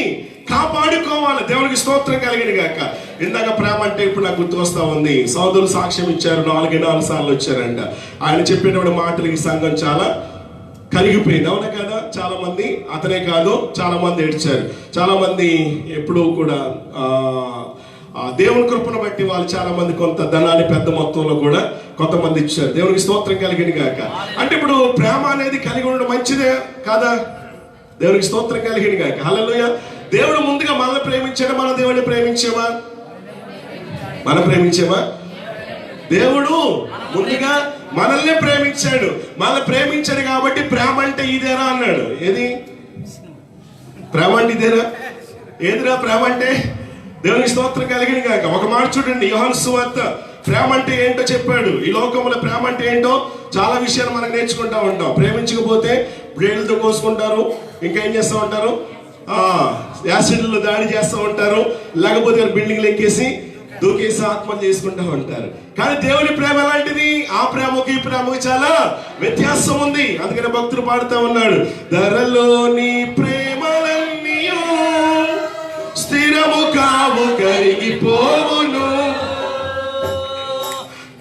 కాపాడుకోవాలి. దేవునికి స్తోత్రం కలిగిన గాక. ఇందాక ప్రేమ అంటే ఇప్పుడు నాకు గుర్తు వస్తా ఉంది. సోదరులు సాక్ష్యం ఇచ్చారు, 4 సార్లు వచ్చారంట. ఆయన చెప్పినటువంటి మాటలకి సంఘం చాలా కలిగిపోయింది. అవునా కదా? చాలా మంది, అతనే కాదు చాలా మంది ఏడ్చారు. చాలా మంది ఎప్పుడూ కూడా దేవుని కృపను బట్టి వాళ్ళు చాలా మంది కొంత ధనాన్ని పెద్ద మొత్తంలో కూడా కొంతమంది ఇచ్చారు. దేవునికి స్తోత్రం కలిగిన గాక. అంటే ఇప్పుడు ప్రేమ అనేది కలిగి ఉండడం మంచిదే కాదా? దేవునికి స్తోత్రం కలిగిన గాక. హల్లెలూయా. దేవుడు ముందుగా మనల్ని ప్రేమించాడు, మన దేవుడిని ప్రేమించామా? మనం ప్రేమించామా? దేవుడు ముందుగా మనల్ని ప్రేమించాడు. మనల్ని ప్రేమించాడు కాబట్టి ప్రేమ అంటే ఇదేరా అన్నాడు. ఏది? ప్రేమ అంటే ఇదేనా? ఏదిరా ప్రేమ అంటే? దేవునికి స్తోత్రం కలిగిన గాక. ఒక మాట చూడండి, యోహాను సువార్త ప్రేమ అంటే ఏంటో చెప్పాడు. ఈ లోకంలో ప్రేమ అంటే ఏంటో చాలా విషయాలు మనం నేర్చుకుంటా ఉంటాం. ప్రేమించకపోతే బ్లేడ్లతో కోసుకుంటారు, ఇంకా ఏం చేస్తూ ఉంటారు, యాసిడ్లో దాడి చేస్తూ ఉంటారు, లేకపోతే బిల్డింగ్లు ఎక్కేసి దూకేసి ఆత్మహత్య చేసుకుంటూ ఉంటారు. కానీ దేవుని ప్రేమ ఎలాంటిది? ఆ ప్రేమకి ఈ ప్రేమకి చాలా వ్యత్యాసం ఉంది. అందుకని భక్తులు పాడుతూ ఉన్నాడు, ధరలోని ప్రేమలన్నీ స్థిరము కావు, కరిగిపోవును,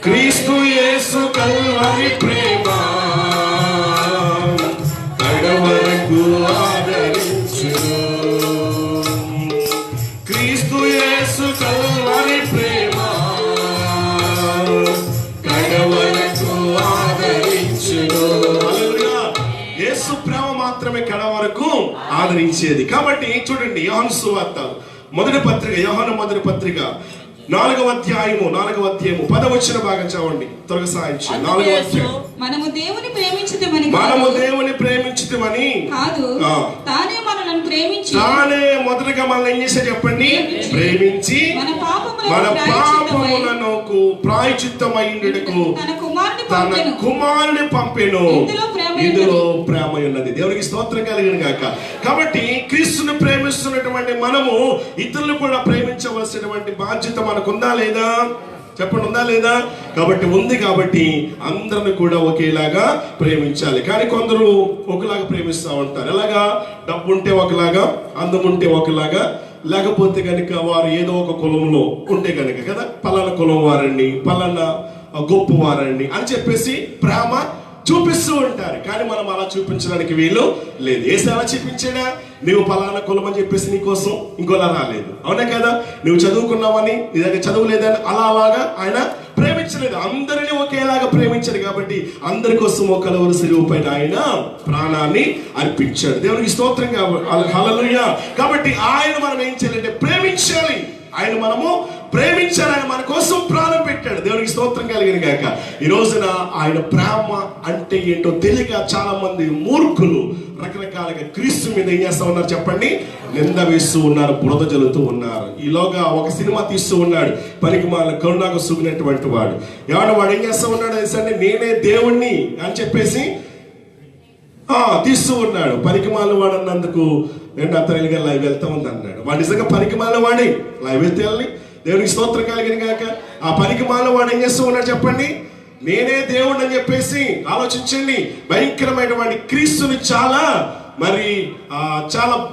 క్రీస్తు యేసు కల్వరి ప్రేమ కడవరకు ఆదరించును, క్రీస్తు యేసు కల్వరి ప్రేమ కడవరకు ఆదరించును. యేసు ప్రేమ మాత్రమే కడవరకు ఆదరించేది. కాబట్టి చూడండి, యోహాను సువార్త మొదటి పత్రిక, యోహాను మొదటి పత్రిక 4వ అధ్యాయము 10వ వచన భాగం చదవండి. త్వరగా సాయించు. 4వ అధ్యాయం. మనము దేవుని ప్రేమించుటమని కాదు, తానే మనల్ని ప్రేమించి, తానే మొదటగా మనల్ని ఏం చేసా చెప్పండి? ప్రేమించి మన పాపములకు ప్రాయశ్చిత్తమైండుటకు తన కుమారుని పంపెను. ఇందులో ప్రేమ ఉన్నది. దేవునికి స్తోత్రం కలిగిన గాక. కాబట్టి క్రీస్తుని ప్రేమిస్తున్నటువంటి మనము ఇతరులు కూడా ప్రేమించవలసినటువంటి బాధ్యత మనకుందా లేదా? చెప్పండి, ఉందా లేదా? కాబట్టి ఉంది. కాబట్టి అందరిని కూడా ఒకేలాగా ప్రేమించాలి. కానీ కొందరు ఒకలాగా ప్రేమిస్తూ ఉంటారు. ఎలాగా? డబ్బు ఉంటే ఒకలాగా, అందం ఉంటే ఒకలాగా, లేకపోతే కనుక వారు ఏదో ఒక కులంలో ఉంటే కనుక కదా, పలానా కులం వారండి, పలానా గొప్ప వారండి అని చెప్పేసి ప్రేమ చూపిస్తూ ఉంటారు. కానీ మనం అలా చూపించడానికి వీలు లేదు. ఏసు అలా చూపించాడా? నువ్వు పలానా కులం అని చెప్పేసి నీకోసం ఇంకోలా రాలేదు. అవునా కదా? నువ్వు చదువుకున్నావని నీ దగ్గర చదువు లేదని అలాగా ఆయన ప్రేమించలేదు. అందరినీ ఒకేలాగా ప్రేమించాడు. కాబట్టి అందరి కోసం ఒక కలువరి శిలువ పైన ఆయన ప్రాణాన్ని అర్పించాడు. దేవునికి స్తోత్రం. హల్లెలూయా. కాబట్టి ఆయన మనం ఏం చేయాలంటే ప్రేమించాలి. ఆయన మనము ప్రేమించాలి. ఆయన మన కోసం ప్రాణం పెట్టాడు. దేవునికి స్తోత్రం కలిగిన గాక. ఈ రోజున ఆయన ప్రేమ అంటే ఏంటో తెలియక చాలా మంది మూర్ఖులు రకరకాలుగా క్రీస్తు మీద ఏం చేస్తా ఉన్నారు చెప్పండి? నింద వేస్తూ ఉన్నారు, బురద జల్లుతూ ఉన్నారు. ఈలోగా ఒక సినిమా తీస్తూ ఉన్నాడు, పనికి మాల కరుణాకు సుగినటువంటి వాడు. ఎవడు వాడు ఏం చేస్తా ఉన్నాడు అంటే నేనే దేవుణ్ణి అని చెప్పేసి తీస్తూ ఉన్నాడు. పనికిమాల వాడు అన్నందుకు అతనిగా లైవ్ వెళ్తా ఉంది అన్నాడు. వాడు నిజంగా పనికిమాల వాడి లైవ్ వెళ్తే వెళ్ళి దేవునికి స్తోత్రం కలిగిన గాక. ఆ పనికిమాల వాడు ఏం చేస్తూ ఉన్నాడు చెప్పండి? నేనే దేవుడు అని చెప్పేసి ఆలోచించండి. భయంకరమైనటువంటి క్రీస్తుని చాలా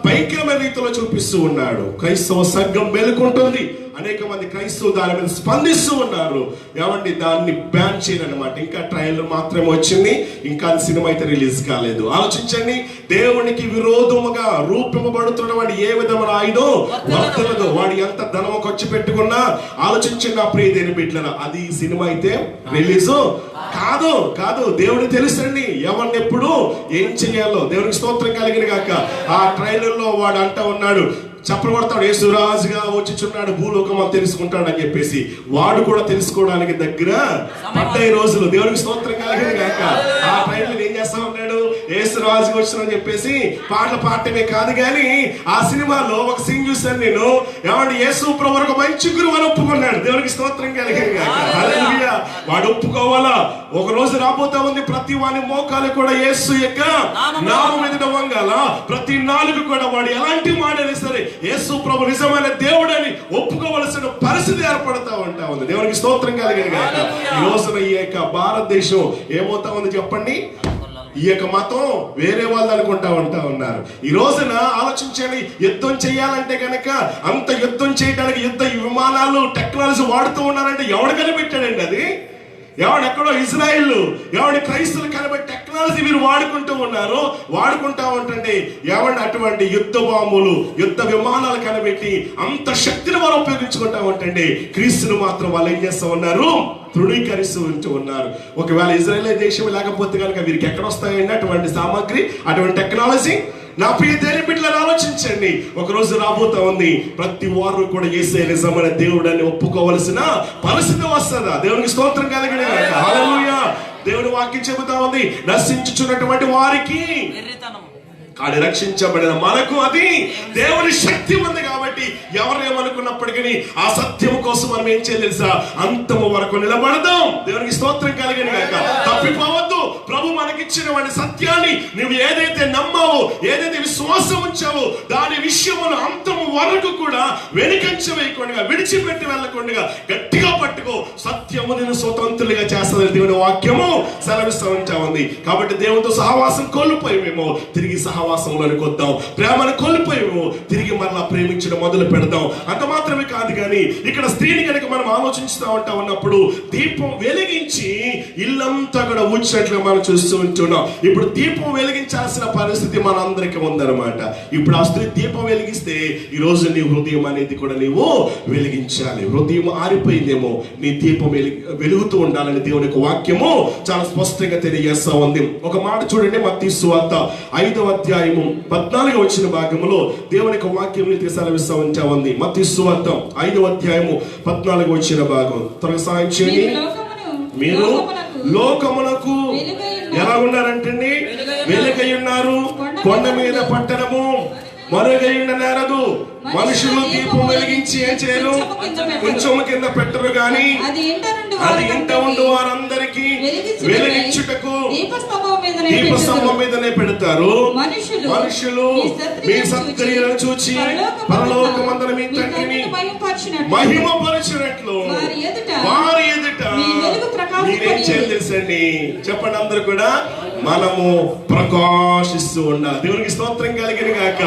భయంకరమైన రీతిలో చూపిస్తూ ఉన్నాడు. క్రైస్తవ సంఘం మేలుకుంటుంది. అనేక మంది క్రైస్తవులు దాని మీద స్పందిస్తూ ఉన్నారు. ఏమండి, దాన్ని బ్యాన్ చేయాలన్నమాట. ఇంకా ట్రైలర్ మాత్రమే వచ్చింది, ఇంకా సినిమా అయితే రిలీజ్ కాలేదు. ఆలోచించండి, దేవునికి విరోధముగా రూపింపబడుతున్న వాడు ఏ విధమైన ఆయుధం వర్తలదు. వాడు ఎంత ధనం ఖర్చు పెట్టుకున్నా ఆలోచించండి నా ప్రియ దేని బిడ్డలారా, అది సినిమా అయితే రిలీజ్ కాదు. దేవుడికి తెలుసండి ఎవరిని ఎప్పుడు ఏం చెయ్యాలో. దేవునికి స్తోత్రం కలిగిన గాక. ఆ ట్రైలర్ లో వాడు అంటా ఉన్నాడు, చప్పలు కొడతాడు, యేసురాజుగా వచ్చిచున్నాడు, భూలోకం తెలుసుకుంటాడు అని చెప్పేసి. వాడు కూడా తెలుసుకోవడానికి దగ్గర పడ్డాయి రోజులు. దేవునికి స్తోత్రం కలిగిన గాక. ఆ ట్రైలర్ ఏం చేస్తా ఉన్నాడు? యేసురాజుగా వచ్చిన చెప్పేసి పాటలు పాడటమే కాదు, కానీ ఆ సినిమాలో ఒక సీన్ చూశాను నేను. ఏమంటే యేసు ప్రభువు ఒక మంచి గురువు అని ఒప్పుకున్నాడు. దేవునికి స్తోత్రం కలిగిన గాక. హల్లెలూయా. వాడు ఒప్పుకోవాలా? ఒక రోజు రాబోతా ఉంది, ప్రతి వాని మోకాలు కూడా యేసు యొక్క నామం ఎదుట వంగాల. ప్రతి నాలుగు కూడా వాడు ఎలాంటి మాటైనా సరే యేసు ప్రభు నిజమైన దేవుడని ఒప్పుకోవలసిన పరిస్థితి ఏర్పడతా ఉంటా ఉంది. దేవునికి స్తోత్రం కలిగిన గాక. ఈ రోజున ఈ యొక్క భారతదేశం ఏమవుతా ఉంది చెప్పండి? ఈ యొక్క మతం వేరే వాళ్ళు అనుకుంటా ఉన్నారు. ఈ రోజున ఆలోచించండి, యుద్ధం చేయాలంటే కనుక అంత యుద్ధం చేయడానికి యుద్ధ విమానాలు టెక్నాలజీ వాడుతూ ఉన్నారంటే ఎవడు కనిపెట్టాడండి? అది ఎవడెక్కడో ఇజ్రాయిల్ ఎవడి క్రైస్తవులు కనబడి టెక్నాలజీ మీరు వాడుకుంటూ ఉంటుంటే ఎవడి అటువంటి యుద్ధ బాంబులు యుద్ధ విమానాలు కనబెట్టి అంత శక్తిని వారు ఉపయోగించుకుంటా ఉంటండి. క్రీస్తును మాత్రం వాళ్ళు ఏం చేస్తూ ఉన్నారు? తృణీకరిస్తూ ఉన్నారు. ఒకవేళ ఇజ్రాయేల్ దేశం లేకపోతే కనుక వీరికి ఎక్కడ వస్తాయండి అటువంటి సామాగ్రి, అటువంటి టెక్నాలజీ? నా ప్రియ దేవుని బిడ్డలను ఆలోచించండి. ఒక రోజు రాబోతా ఉంది, ప్రతి వారు కూడా యేసే నిజమైన దేవుడని ఒప్పుకోవలసిన పరిస్థితి వస్తుందా? దేవునికి స్తోత్రం కలిగిన గాక. హల్లెలూయా. దేవుని వాక్యం చెబుతా ఉంది, నశించుచున్నటువంటి వారికి కానీ రక్షించబడిన మనకు అది దేవుని శక్తి ఉంది కాబట్టి ఎవరేమనుకున్నప్పటికీ ఆ సత్యం కోసం మనం ఏం చేయాలి తెలుసా? అంతము వరకు నిలబడదాం. దేవునికి స్తోత్రం కలిగిన గాక. తప్పిపోవద్దు. ప్రభు మనకిచ్చిన వాడి సత్యాన్ని నువ్వు ఏదైతే నమ్మావో, ఏదైతే విశ్వాసం ఉంచావో దాని విషయమును అంతము వరకు కూడా వెనుకంచ వేయకుండా, విడిచిపెట్టి వెళ్ళకుండా గట్టిగా పట్టుకో. సత్యము నేను స్వతంత్రులుగా చేస్తానని దేవుని వాక్యము సెలవిస్తూ ఉంటా ఉంది. కాబట్టి దేవునితో సహవాసం కోల్పోయేమేమో తిరిగి సహవాసంలోనికి వద్దాం. ప్రేమను కోల్పోయేమో తిరిగి మరలా ప్రేమించడం మొదలు పెడదాం. అంత మాత్రమే కాదు కానీ ఇక్కడ స్త్రీని కనుక మనం ఆలోచిస్తూ ఉంటా ఉన్నప్పుడు దీపం వెలిగించి ఇల్లంతా కూడా ఊడ్చినట్లుగా మనం చూస్తూ ఉంటున్నాం. ఇప్పుడు దీపం వెలిగించాల్సిన పరిస్థితి మనందరికీ ఉందన్నమాట. ఇప్పుడు ఆ స్త్రీ దీపం వెలిగిస్తే ఈ రోజు నీ హృదయం అనేది కూడా నీవు వెలిగించాలి. హృదయం ఆరిపోయిందేమో, నీ దీపం వెలుగుతూ ఉండాలని దేవుని యొక్క వాక్యము చాలా స్పష్టంగా తెలియజేస్తా ఉంది. ఒక మాట చూడండి, మత్తయి సువార్త 5వ అధ్యాయము 14వ వచ్చిన భాగంలో దేవుని యొక్క వాక్యం సెలవిస్తా ఉంటా ఉంది. మత్తయి సువార్త 5వ అధ్యాయము 14వ వచ్చిన భాగం. త్వరగా సాయం చేయండి. మీరు లోకమునకు ఎలా ఉన్నారంటండి? వెలుగై ఉన్నారు. కొండ మీద పట్టణము మరుగై ఉండనేరదు. మనుషులు దీపం వెలిగించి ఏం చేయరు? కొంచెము కింద పెట్టరు గాని అది ఇంట ఉండు వారందరికీ వెలిగించుటకు దీపస్తంభం మీదనే పెడతారు. మనుషులు మీ సత్క్రియలను చూచి పరలోకమందున మీ తండ్రిని మహిమపరచునట్లు వారి ఎదుట మీరేం చేయాలి తెలుసండి? చెప్పండి అందరూ కూడా, మనము ప్రకాశిస్తూ ఉండాలి. దేవునికి స్తోత్రం కలిగిన గాక.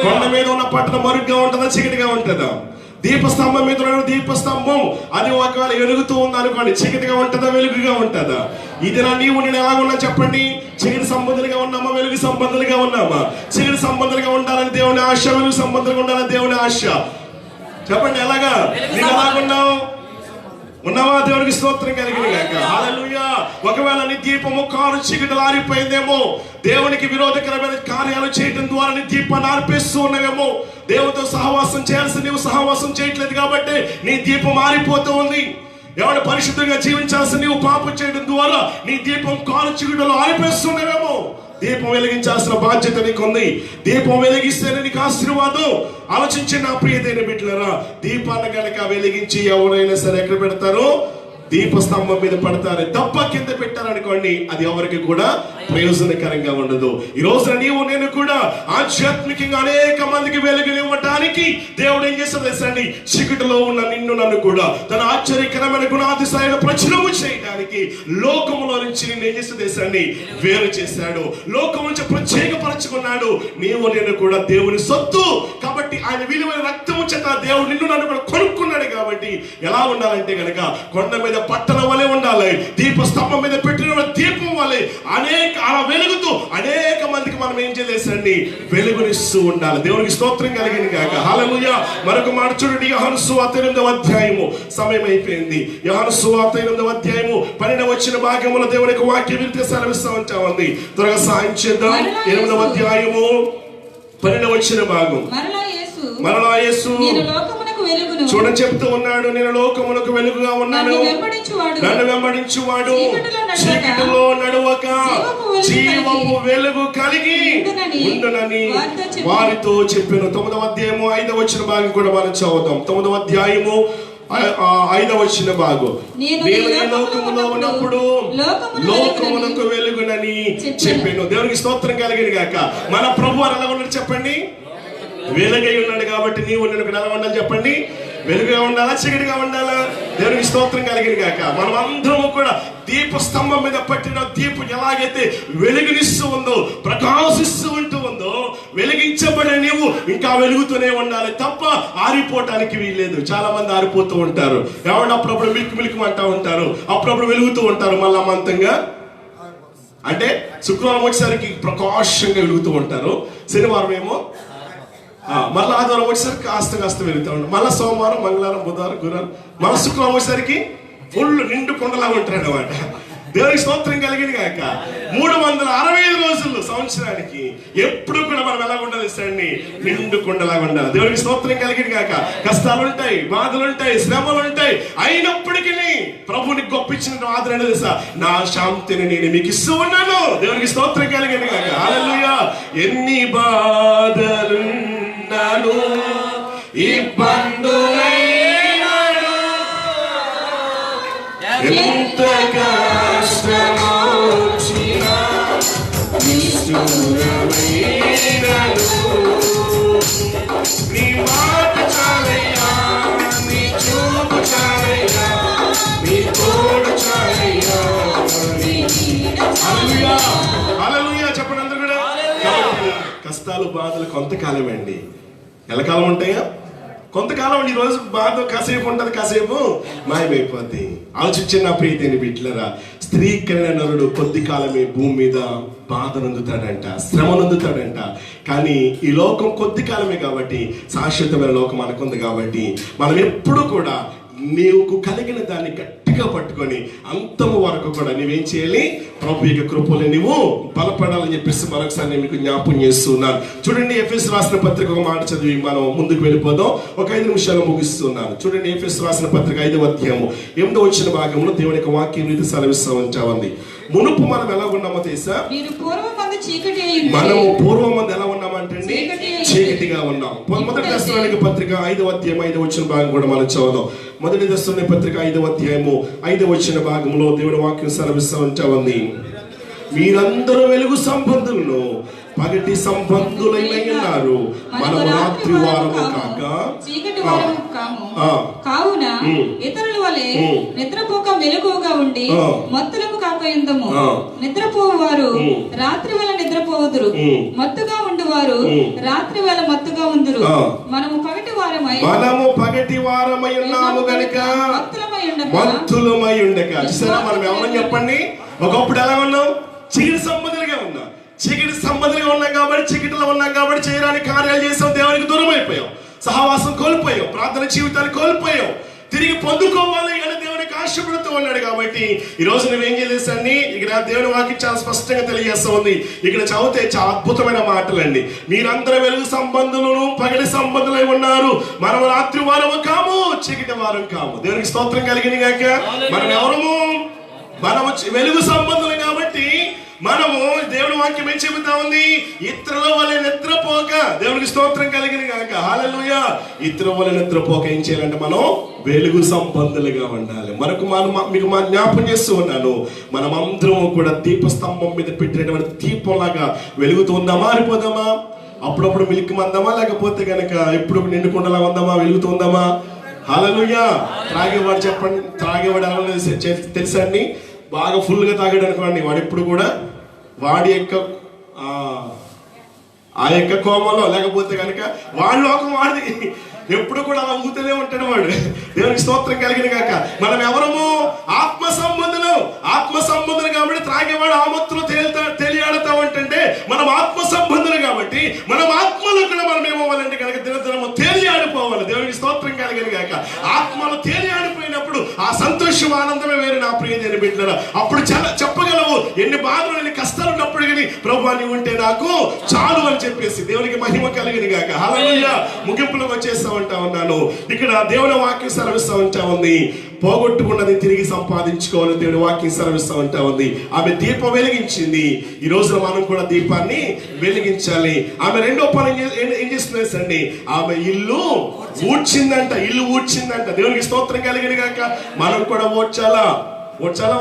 కొండ మీద ఉన్న పట్టణం మరుగ్గా ఉంటుందా, చీకటిగా ఉంటుందా? దీపస్తంభం మీద ఉన్న దీపస్తంభం అది ఒకవేళ వెలుగుతూ ఉంది అనుకోండి, చీకటిగా ఉంటుందా, వెలుగుగా ఉంటుందా? ఇది నీవు నేను ఎలా ఉన్నా చెప్పండి? చీకటి సంబంధులుగా ఉన్నామా, వెలుగు సంబంధులుగా ఉన్నామా? చీకటి సంబంధులుగా ఉండాలని దేవుని ఆశ, వెలుగు సంబంధులుగా ఉండాలని దేవుని ఆశ. చెప్పండి, ఎలాగా? నీవు ఎలాగున్నావు? ఉన్నావా? దేవునికి స్తోత్రం కలిగిన గాక. హల్లెలూయా. ఒకవేళ నీ దీపము కారు చీకటిలో ఆరిపోయిందేమో, దేవునికి విరోధకరమైన కార్యాలు చేయడం ద్వారా నీ దీపాన్ని ఆర్పేస్తూ ఉన్నావేమో, దేవునితో సహవాసం చేయాల్సి నీవు సహవాసం చేయట్లేదు కాబట్టి నీ దీపం ఆరిపోతూ ఉంది. ఎవరు పరిశుద్ధంగా జీవించాల్సి నీవు పాపం చేయడం ద్వారా నీ దీపం కారు చీకటిలో ఆరిపేస్తున్నావేమో. దీపం వెలిగించాల్సిన బాధ్యత నీకు ఉంది. దీపం వెలిగిస్తేనే నీకు ఆశీర్వాదం. ఆలోచించి నా ప్రియమైన బిడ్డలారా, దీపాన్ని గనక వెలిగించి ఎవరైనా సరే ఎక్కడ పెడతారు? దీపస్తంభం మీద పడతారు తప్ప కింద పెట్టారనుకోండి, అది ఎవరికి కూడా ప్రయోజనకరంగా ఉండదు. ఈ రోజున నీవు నేను కూడా ఆధ్యాత్మికంగా అనేక మందికి వెలుగునివ్వటానికి దేవుడు ఏం చేస్తాడు తెలుసండి? చీకటిలో ఉన్న నిన్ను నన్ను కూడా తన ఆశ్చర్యకరమైన గుణాతిశయాలను ప్రచురము చేయడానికి లోకములో నుంచి నిన్ను ఏం చేస్తాడు తెలుసండి? వేరు చేశాడు. లోకం నుంచి ప్రత్యేకపరచుకున్నాడు. నీవు నేను కూడా దేవుని సొత్తు కాబట్టి ఆయన విలువైన రక్తము చేత దేవుడు నిన్ను నన్ను కూడా కొనుక్కున్నాడు. కాబట్టి ఎలా ఉండాలంటే గనక కొండ మీద పట్టణం వలె ఉండాలి. దీపస్తంభం మీద పెట్టిన దీపం వలె అలా వెలుగుతూ అనేక మందికి మనం ఏం చేయాలండి? వెలుగునిస్తూ ఉండాలి. దేవునికి స్తోత్రం కలిగిన గాక. హల్లెలూయా. మరొక మాట చూడండి, యోహాను సువార్త 8వ అధ్యాయము. సమయం అయిపోయింది. యోహాను సువార్త 8వ అధ్యాయము 12వ వచ్చిన భాగంలో దేవుని యొక్క వాక్యం సెలవిస్తా ఉంటా ఉంది. త్వరగా సాయం చేద్దాం. 8వ అధ్యాయము 12వ వచ్చిన భాగం. మరలా యేసు చూడని చెప్తూ ఉన్నాడు, నేను లోకమునకు వెలుగుగా ఉన్నాను. నన్ను వెంబడించువాడు చీకటిలో నడవక జీవపు వెలుగు కలిగి ఉండునని వారితో చెప్పాను. 9వ అధ్యాయము 5వ వచ్చిన భాగం కూడా మనం చదువుతాం. 9వ అధ్యాయము 5వ వచ్చిన భాగం. నేను లోకములో ఉన్నప్పుడు లోకమునకు వెలుగునని చెప్పాను. దేవునికి స్తోత్రం కలిగిన గాక. మన ప్రభు ఎలా ఉన్నాడు చెప్పండి? వెలుగై ఉన్నాడు. కాబట్టి నీవు నేను ఎలా ఉండాలి చెప్పండి? వెలుగుగా ఉండాలా, చీకటిగా ఉండాలా? దేవునికి స్తోత్రం కలిగిన గాక. మనం అందరము కూడా దీపస్తంభం మీద పట్టిన దీపం ఎలాగైతే వెలుగునిస్తూ ఉందో, ప్రకాశిస్తూ ఉందో, వెలిగించబడే నీవు ఇంకా వెలుగుతూనే ఉండాలి తప్ప ఆరిపోవటానికి వీల్లేదు. చాలా మంది ఆరిపోతూ ఉంటారు. ఎవరు అప్పుడప్పుడు మిల్క్ అంటూ ఉంటారు, అప్పుడప్పుడు వెలుగుతూ ఉంటారు మళ్ళా మంతంగా. అంటే శుక్రవారం వచ్చేసరికి ప్రకాశంగా వెలుగుతూ ఉంటారు, శనివారం ఏమో మళ్ళీ ఆదివారం వచ్చేసరికి కాస్త వెలుగుతూ ఉంటారు, మళ్ళీ సోమవారం, మంగళవారం, బుధవారం, గురువారం, మళ్ళీ శుక్రవారం వచ్చేసరికి ఫుల్ నిండు కొండలాగా ఉంటారు అన్నమాట. దేవునికి స్తోత్రం కలిగింది కాక. 365 రోజులు సంవత్సరానికి ఎప్పుడు కూడా మనం ఎలా ఉండాలి ఇస్తాండి, నిండుకుండలాగా ఉండాలి. దేవునికి స్తోత్రం కలిగింది కాక. కష్టాలు ఉంటాయి, బాధలు ఉంటాయి, శ్రమలు ఉంటాయి, అయినప్పటికీ ప్రభుని గొప్పించిన ఆదరణ తెలుసా, నా శాంతిని నేను మీకు ఇస్తూ ఉన్నాను. దేవునికి స్తోత్రం కలిగింది కాక. హల్లెలూయా. ఎన్ని బాధలున్నాను, ఇబ్బందులైనాను, ఎంత కష్టమొచ్చినా నిష్ఠూరమైనాను, నీ మాట చాలయ్యా, నీ చూపు చాలయ్యా, నీ తోడు చాలయ్యా. హల్లెలూయా, హల్లెలూయా చెప్పండి అందరూ కూడా. కష్టాలు బాధలు కొంతకాలమే అండి. ఎల్లకాలం ఉంటాయా? కొంతకాలం అండి. ఈ రోజు బాధ కాసేపు ఉంటుంది, కాసేపు మాయమైపోద్ది. ఆలోచించిన నా ప్రియతైన బిడ్డలారా, స్త్రీకరణ నరుడు కొద్ది కాలమే భూమి మీద బాధ నొందుతాడంట, శ్రమ నొందుతాడంట. కానీ ఈ లోకం కొద్ది కాలమే కాబట్టి, శాశ్వతమైన లోకం మనకుంది కాబట్టి, మనం ఎప్పుడు కూడా నీకు కలిగిన దాన్ని గట్టిగా పట్టుకొని అంతము వరకు కూడా నీవేం చేయాలి, ప్రభు యొక్క కృపలో నీవు బలపడాలని చెప్పేసి మరొకసారి నేను మీకు జ్ఞాపకం చేస్తున్నాను. చూడండి, ఎఫెసు రాసిన పత్రిక ఒక మాట చదివి మనం ముందుకు వెళ్ళిపోదాం. ఒక 5 నిమిషాలు ముగిస్తున్నాను. చూడండి, ఎఫెసు రాసిన పత్రిక 5వ అధ్యాయము 8వ వచ్చిన భాగంలో దేవుని యొక్క వాక్యం రీతి సెలవిస్తూ ఉంది. మునుపు మనం ఎలా ఉన్నామో తెలుసా, మనము పూర్వం మంది ఎలా ఉన్నామంటే చీకటిగా ఉన్నాం. మొదటి దశలోనిక పత్రిక 5వ అధ్యాయం 5వ వచ్చిన భాగం కూడా మనం చదువుదాం. మొదటి దశలోని పత్రిక 5వ అధ్యాయము 5వ వచ్చిన భాగంలో దేవుని వాక్యం సెలవిస్తూ ఉంది. మీరందరూ వెలుగు సంబంధులను పగటి సంబంధులై ఉన్నారు, మనము రాత్రి వారము కాక చీకటి వారము కావున ఇతరుల వలె నిద్రపోక మెలకువగా ఉండి మత్తులకు కాకయుందము. నిద్రపోవు వారు రాత్రి వేళ నిద్రపోవుదురు, మత్తుగా ఉండువారు రాత్రి వేళ మత్తుగా ఉందురు. మనము పగటి వారమై ఉన్నాము గనుక మత్తులమై ఉండక. చూసారా, మనం ఎవరని చెప్పండి, ఒకప్పుడు ఎలా ఉన్నాం, చీకటి సంబంధులుగా ఉన్నాం. చీకటి సంబంధులుగా ఉన్నాం కాబట్టి, చీకటిలో ఉన్నాం కాబట్టి చేయడానికి కార్యాలు చేసాం, దేవునికి దూరం అయిపోయాం, సహవాసం కోల్పోయాం, ప్రార్థన జీవితాన్ని కోల్పోయాం. తిరిగి పొందుకోవాలి అని దేవునికి ఆశపడుతూ ఉన్నాడు. కాబట్టి ఈ రోజు నువ్వేం చేసేసండి, ఇక్కడ దేవుని వాక్యం చాలా స్పష్టంగా తెలియజేస్తూ ఉంది. ఇక్కడ చదివితే చాలా అద్భుతమైన మాటలండి. మీరందరూ వెలుగు సంబంధులను పగటి సంబంధులై ఉన్నారు, మనం రాత్రి వారము కాము, చీకటి వారం కాము. దేవునికి స్తోత్రం కలిగింది కాక. మనం ఎవరము, మనము వెలుగు సంబంధులు కాబట్టి మనము దేవుని వాక్యం ఏం చెబుతా ఉంది, ఇతరుల వలె నిద్రపోక. దేవునికి స్తోత్రం కలిగింది కాక. హల్లెలూయా. ఇతరుల వలె నిద్రపోక ఏం చేయాలంటే మనం వెలుగు సంబంధులుగా ఉండాలి. మీకు జ్ఞాపం చేస్తూ ఉన్నాను, మనం అందరం కూడా దీపస్తంభం మీద పెట్టినటువంటి దీపంలాగా వెలుగుతూ ఉందామా, మారిపోదామా? అప్పుడప్పుడు మిల్క్ మందామా, లేకపోతే కనుక ఎప్పుడు నిండుకుండలా ఉందామా, వెలుగుతుందామా? హల్లెలూయా. త్రాగేవాడు చెప్పండి, త్రాగేవాడు ఎలా తెలుసా అండి, బాగా ఫుల్గా తాగాడు అనుకోండి, వాడు ఎప్పుడు కూడా వాడి యొక్క ఆ యొక్క కోమలో, లేకపోతే కనుక వాడి లోకం వాడిది, ఎప్పుడు కూడా అలా ఊతూనే ఉంటాడు వాడు. దేవునికి స్తోత్రం కలిగిన కాక. మనం ఎవరము, ఆత్మ సంబంధులు. ఆత్మ సంబంధులు కాబట్టి త్రాగేవాడు ఆమత్తులు తెలియాడుతా ఉంటే మనం ఆత్మ సంబంధులు కాబట్టి మనం ఆత్మలో కూడా మనం ఏమవ్వాలంటే కనుక దినదినము తేలియాడిపోవాలి. దేవునికి స్తోత్రం కలిగిన కాక. ఆత్మలో తేలియాడిపోయినప్పుడు ఆ సంతోషం, ఆనందమే వేరే నా ప్రియమైన బిడ్డలారా. అప్పుడు చెప్పగలవు, ఎన్ని బాధలు, ఎన్ని కష్టాలు ఉన్నప్పుడు కానీ ప్రభువా నీవు ఉంటే నాకు చాలు అని చెప్పేసి. దేవునికి మహిమ కలిగిన గాక. హల్లెలూయా. ముగింపులోకి వచ్చేస్తా ఉంటా ఉన్నాను. ఇక్కడ దేవుని వాక్యం సెలవిస్తూ ఉంటా ఉంది, పోగొట్టుకున్నది తిరిగి సంపాదించుకోవాలని దేవుని వాక్యం సెలవిస్తూ ఉంటా ఉంది. ఆమె దీపం వెలిగించింది. ఈ రోజున మనం కూడా దీపాన్ని వెలిగించాలి. ఆమె రెండో పని ఏం చేస్తుందండి, ఆమె ఇల్లు ఊడ్చిందంట. ఇల్లు ఊడ్చిందంట. దేవునికి స్తోత్రం కలిగిన గాక. మనం కూడా ఓడ్చాలా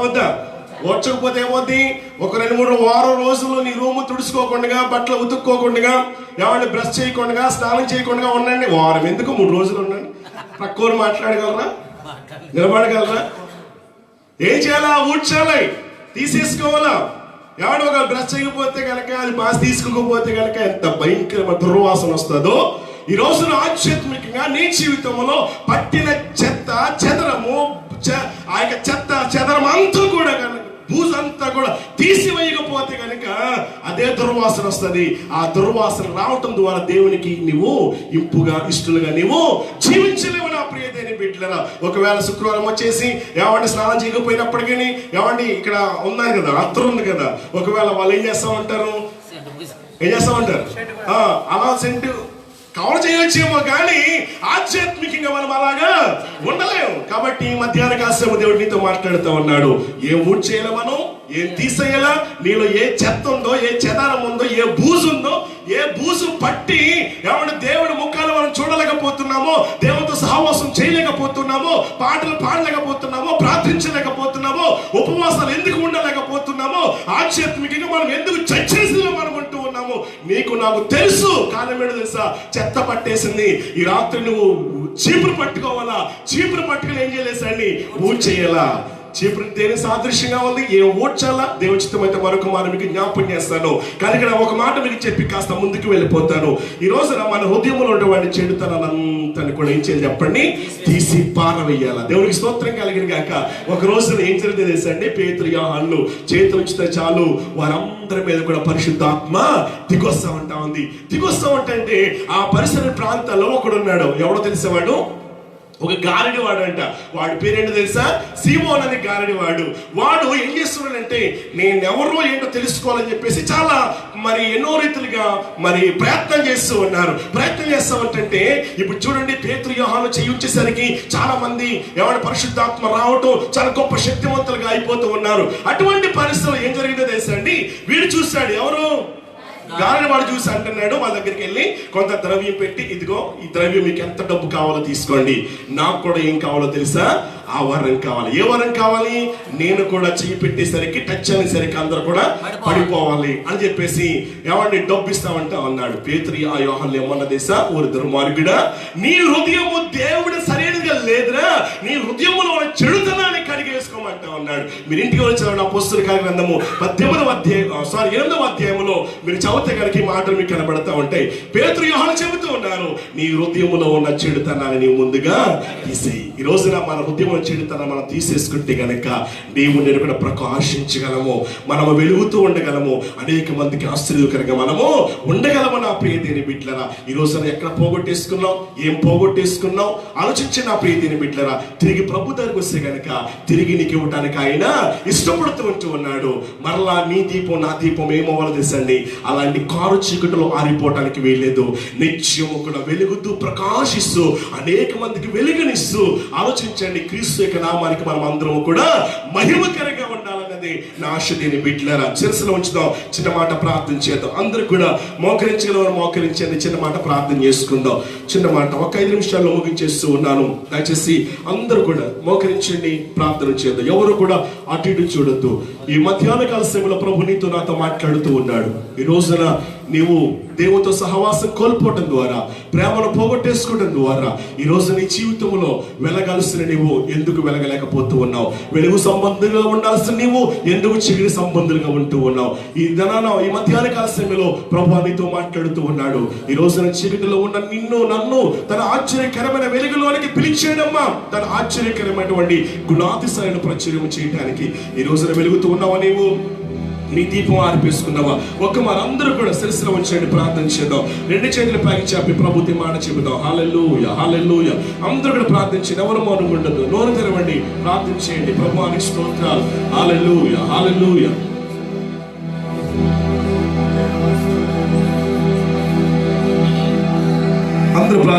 వద్దా? ఓడ్చకపోతే ఏమవుద్ది, ఒక 2-3 వారం రోజులు నీ రూము తుడుచుకోకుండా, బట్టలు ఉతుక్కోకుండా, ఎవరిని బ్రష్ చేయకుండా, స్నానం చేయకుండా ఉండండి. వారం ఎందుకు, 3 రోజులు ఉండండి. తక్కువ మాట్లాడగలరా, నిలబడగలరా? ఏం చేయాలా, ఊడ్చాలి, తీసేసుకోవాలా. ఎవడో ఒక బ్రష్ చేయకపోతే కనుక, అది బాగా తీసుకోకపోతే కనుక ఎంత భయంకరమైన దుర్వాసన వస్తుందో. ఈ రోజున ఆధ్యాత్మికంగా నీ జీవితంలో పట్టిన చెత్త చెదరము, ఆ యొక్క చెత్త చెదరం అంతా కూడా బూజంతా కూడా తీసివేయకపోతే కనుక అదే దుర్వాసన వస్తుంది. ఆ దుర్వాసన రావటం ద్వారా దేవునికి నువ్వు ఇంపుగా ఇష్టలుగా నువ్వు జీవించలేవు నా ప్రియ దేవుని బిడ్డలారా. ఒకవేళ శుక్రవారం వచ్చేసి ఏమంటే స్నానం చేయకపోయినప్పటికీ ఏమండి ఇక్కడ ఉన్నాయి కదా, అత్తరు ఉంది కదా, ఒకవేళ వాళ్ళు ఏం చేస్తా ఉంటారు అలా సెంటు కవర్ చేయొచ్చేమో కానీ ఆధ్యాత్మికంగా మనం అలాగా ఉండలేము. కాబట్టి మధ్యాహ్న కాసేపు దేవుడు నీతో మాట్లాడుతూ ఉన్నాడు. ఏం ఊడ్ చేయాలి, మనం ఏం తీసేయాలా, నీలో ఏ చెత్త ఉందో, ఏ చెదారం ఉందో, ఏ బూజు ఉందో, ఏ బూజు పట్టి ఏమంటే దేవుడి ముఖాలు మనం చూడలేకపోతున్నామో, దేవుడితో సహవాసం చేయలేకపోతున్నామో, పాటలు పాడలేకపోతున్నామో, ప్రార్థించలేకపోతున్నామో, ఉపవాసాలు ఎందుకు ఉండలేకపోతున్నామో, ఆధ్యాత్మికంగా మనం ఎందుకు చచ్చేసిలో మనం ఉంటూ ఉన్నామో నీకు నాకు తెలుసు. కారణం ఏంటో తెలుసా? చెత్త పట్టేసింది. ఈ రాత్రి నువ్వు చీపురు పట్టుకోవాలా, చీపురు పట్టుకుని ఏం చేయలేసండి, ఊడ్ చేయాలా. చీపురు దేని సాదృశ్యంగా ఉంది, ఏ ఓడ్చాలా దేవుడి చిత్తం అయితే మరొక మాట మీకు జ్ఞాపకం చేస్తాను. కానీ ఇక్కడ ఒక మాట మీకు చెప్పి కాస్త ముందుకు వెళ్ళిపోతాను. ఈ రోజున మన హృదయంలో ఉన్నటువంటి చెడుతనంతని కూడా ఏం చేయాలి చెప్పండి, తీసి పారవేయాలా. దేవుడికి స్తోత్రం కలిగిన గాక. ఒక రోజున ఏం జరిగింది తెలుసండి, పేతురు యోహానులు చేతులు ఇచ్చితే చాలు వారందరి మీద కూడా పరిశుద్ధాత్మ దిగొస్తా ఉంటా ఉంది. దిగొస్తా ఉంటే ఆ పరిసర ప్రాంతాల్లో ఒకడున్నాడు. ఎవడో తెలిసేవాడు, ఒక గారడివాడు అంట. వాడి పేరేంటో తెలుసా? సీమోన్ అని గారడివాడు. వాడు ఏం చేస్తున్నాడంటే నేనెవరో ఏంటో తెలుసుకోవాలని చెప్పేసి చాలా ఎన్నో రీతిలుగా ప్రయత్నం చేస్తూ ఉన్నారు. ప్రయత్నం చేస్తూ ఉంటే ఇప్పుడు చూడండి, పేతురు యోహాను చేయించేసరికి చాలా మంది ఎవరి పరిశుద్ధాత్మ రావటం చాలా గొప్ప శక్తివంతులుగా అయిపోతూ ఉన్నారు. అటువంటి పరిస్థితులు ఏం జరిగిందో తెలుసా అండి, వీడు చూశాడు, ఎవరు గారడి వాడు చూసి అంటున్నాడు వాళ్ళ దగ్గరికి వెళ్ళి కొంత ద్రవ్యం పెట్టి, ఇదిగో ఈ ద్రవ్యం మీకు ఎంత డబ్బు కావాలో తీసుకోండి, నాకు కూడా ఏం కావాలో తెలుసా, ఆ వరం కావాలి. ఏ వరం కావాలి? నేను కూడా చెయ్యి పెట్టేసరికి టచ్ అనేసరికి అందరూ కూడా పడిపోవాలి అని చెప్పేసి ఏమండి డబ్బు ఇస్తామంటా అన్నాడు. పేతురు ఆ యోహాను ఏమన్నా తెలుసా, ఓ దుర్మార్గుడా, నీ హృదయము దేవుడు సరైనదిగా లేదురా, నీ హృదయములో చెడుతనాన్ని కడిగేసుకోమంటా అన్నాడు. మీరు ఇంటికి వచ్చి అపోస్తలుల గ్రంథము 8వ అధ్యాయములో మీరు చదివితే కనుక ఈ మాటలు మీకు కనబడతా ఉంటాయి. పేతురు యోహాను చెబుతూ ఉన్నారు, నీ హృదయములో ఉన్న చెడుతనాన్ని నీవు ముందుగా తీసేయి. ఈ రోజున మన హృదయంలో చెడుతనం మనం తీసేసుకుంటే గనక దేవుని కూడా ప్రకాశించగలము, మనము వెలుగుతూ ఉండగలము, అనేక మందికి ఆశ్చర్యకరంగా మనము ఉండగలము. నా ప్రియ దేవుని బిడ్డలారా, ఈ రోజున ఎక్కడ పోగొట్టేసుకున్నాం, ఏం పోగొట్టేసుకున్నాం ఆలోచించి నా ప్రియ దేవుని బిడ్డలారా, తిరిగి ప్రభు దగ్గరకు వస్తే గనక తిరిగి నీకు ఇవ్వడానికి ఆయన ఇష్టపడుతూ ఉంటూ ఉన్నాడు. మరలా నీ దీపం నా దీపం ఏమవ్వాలి తెలుసండి, అలాంటి కారు చీకటిలో ఆరిపోవటానికి వీల్లేదు. నిత్యము కూడా వెలుగుతూ ప్రకాశిస్తూ అనేక మందికి వెలుగునిస్తూ ఆలోచించండి, క్రీస్తు యొక్క నామానికి మనం అందరం కూడా మహిమకరంగా ఉండాలన్నది నా ఆశ. దేని బిడ్డలారా, శిరస్సులో ఉంచుదాం, చిన్న మాట ప్రార్థన చేద్దాం. అందరూ కూడా మోకరించగలవారు మోకరించండి, చిన్న మాట ప్రార్థన చేసుకుందాం. చిన్న మాట ఒక 5 నిమిషాల్లో ముగించేస్తూ ఉన్నాను. దయచేసి అందరూ కూడా మోకరించండి, ప్రార్థన చేద్దాం. ఎవరు కూడా అటు ఇటు చూడొద్దు. ఈ మధ్యాహ్న కాల సమయంలో ప్రభు నీతో నాతో మాట్లాడుతూ ఉన్నాడు. ఈ రోజున నీవు దేవుతో సహవాసం కోల్పోవటం ద్వారా, ప్రేమను పోగొట్టేసుకోవడం ద్వారా ఈ రోజు నీ జీవితంలో వెలగాల్సిన నీవు ఎందుకు వెలగలేకపోతూ ఉన్నావు? వెలుగు సంబంధంగా ఉండాల్సిన నీవు ఎందుకు చీకటి సంబంధులుగా ఉంటూ ఉన్నావు? ఈ మధ్యాహ్న కాల సమయంలో ప్రభు నీతో మాట్లాడుతూ ఉన్నాడు. ఈ రోజున చీకటిలో ఉన్న నిన్ను నన్ను తన ఆశ్చర్యకరమైన వెలుగులోనికి పిలిచేయడమ్మా, తన ఆశ్చర్యకరమైనటువంటి గుణాతిశయాలను ప్రచురం చేయడానికి ఈ రోజున వెలుగుతూ ఉన్నావా? నీవు నీ దీపం ఆర్పేసుకున్నావా? మనందరూ కూడా శిరస్సులో ఉంచండి, ప్రార్థన చేద్దాం. 2 చేతులు పైకి చెప్పి ప్రభుత్వ మాట చెబుదాం. హల్లెలూయా హల్లెలూయా. అందరూ కూడా ప్రార్థించండి, ఎవరు మౌనం ఉండదు, నోరు తెరవండి, ప్రార్థన చేయండి. ప్రభువానికి స్తోత్రాలు. హల్లెలూయా హల్లెలూయా. అందరూ ప్రార్థన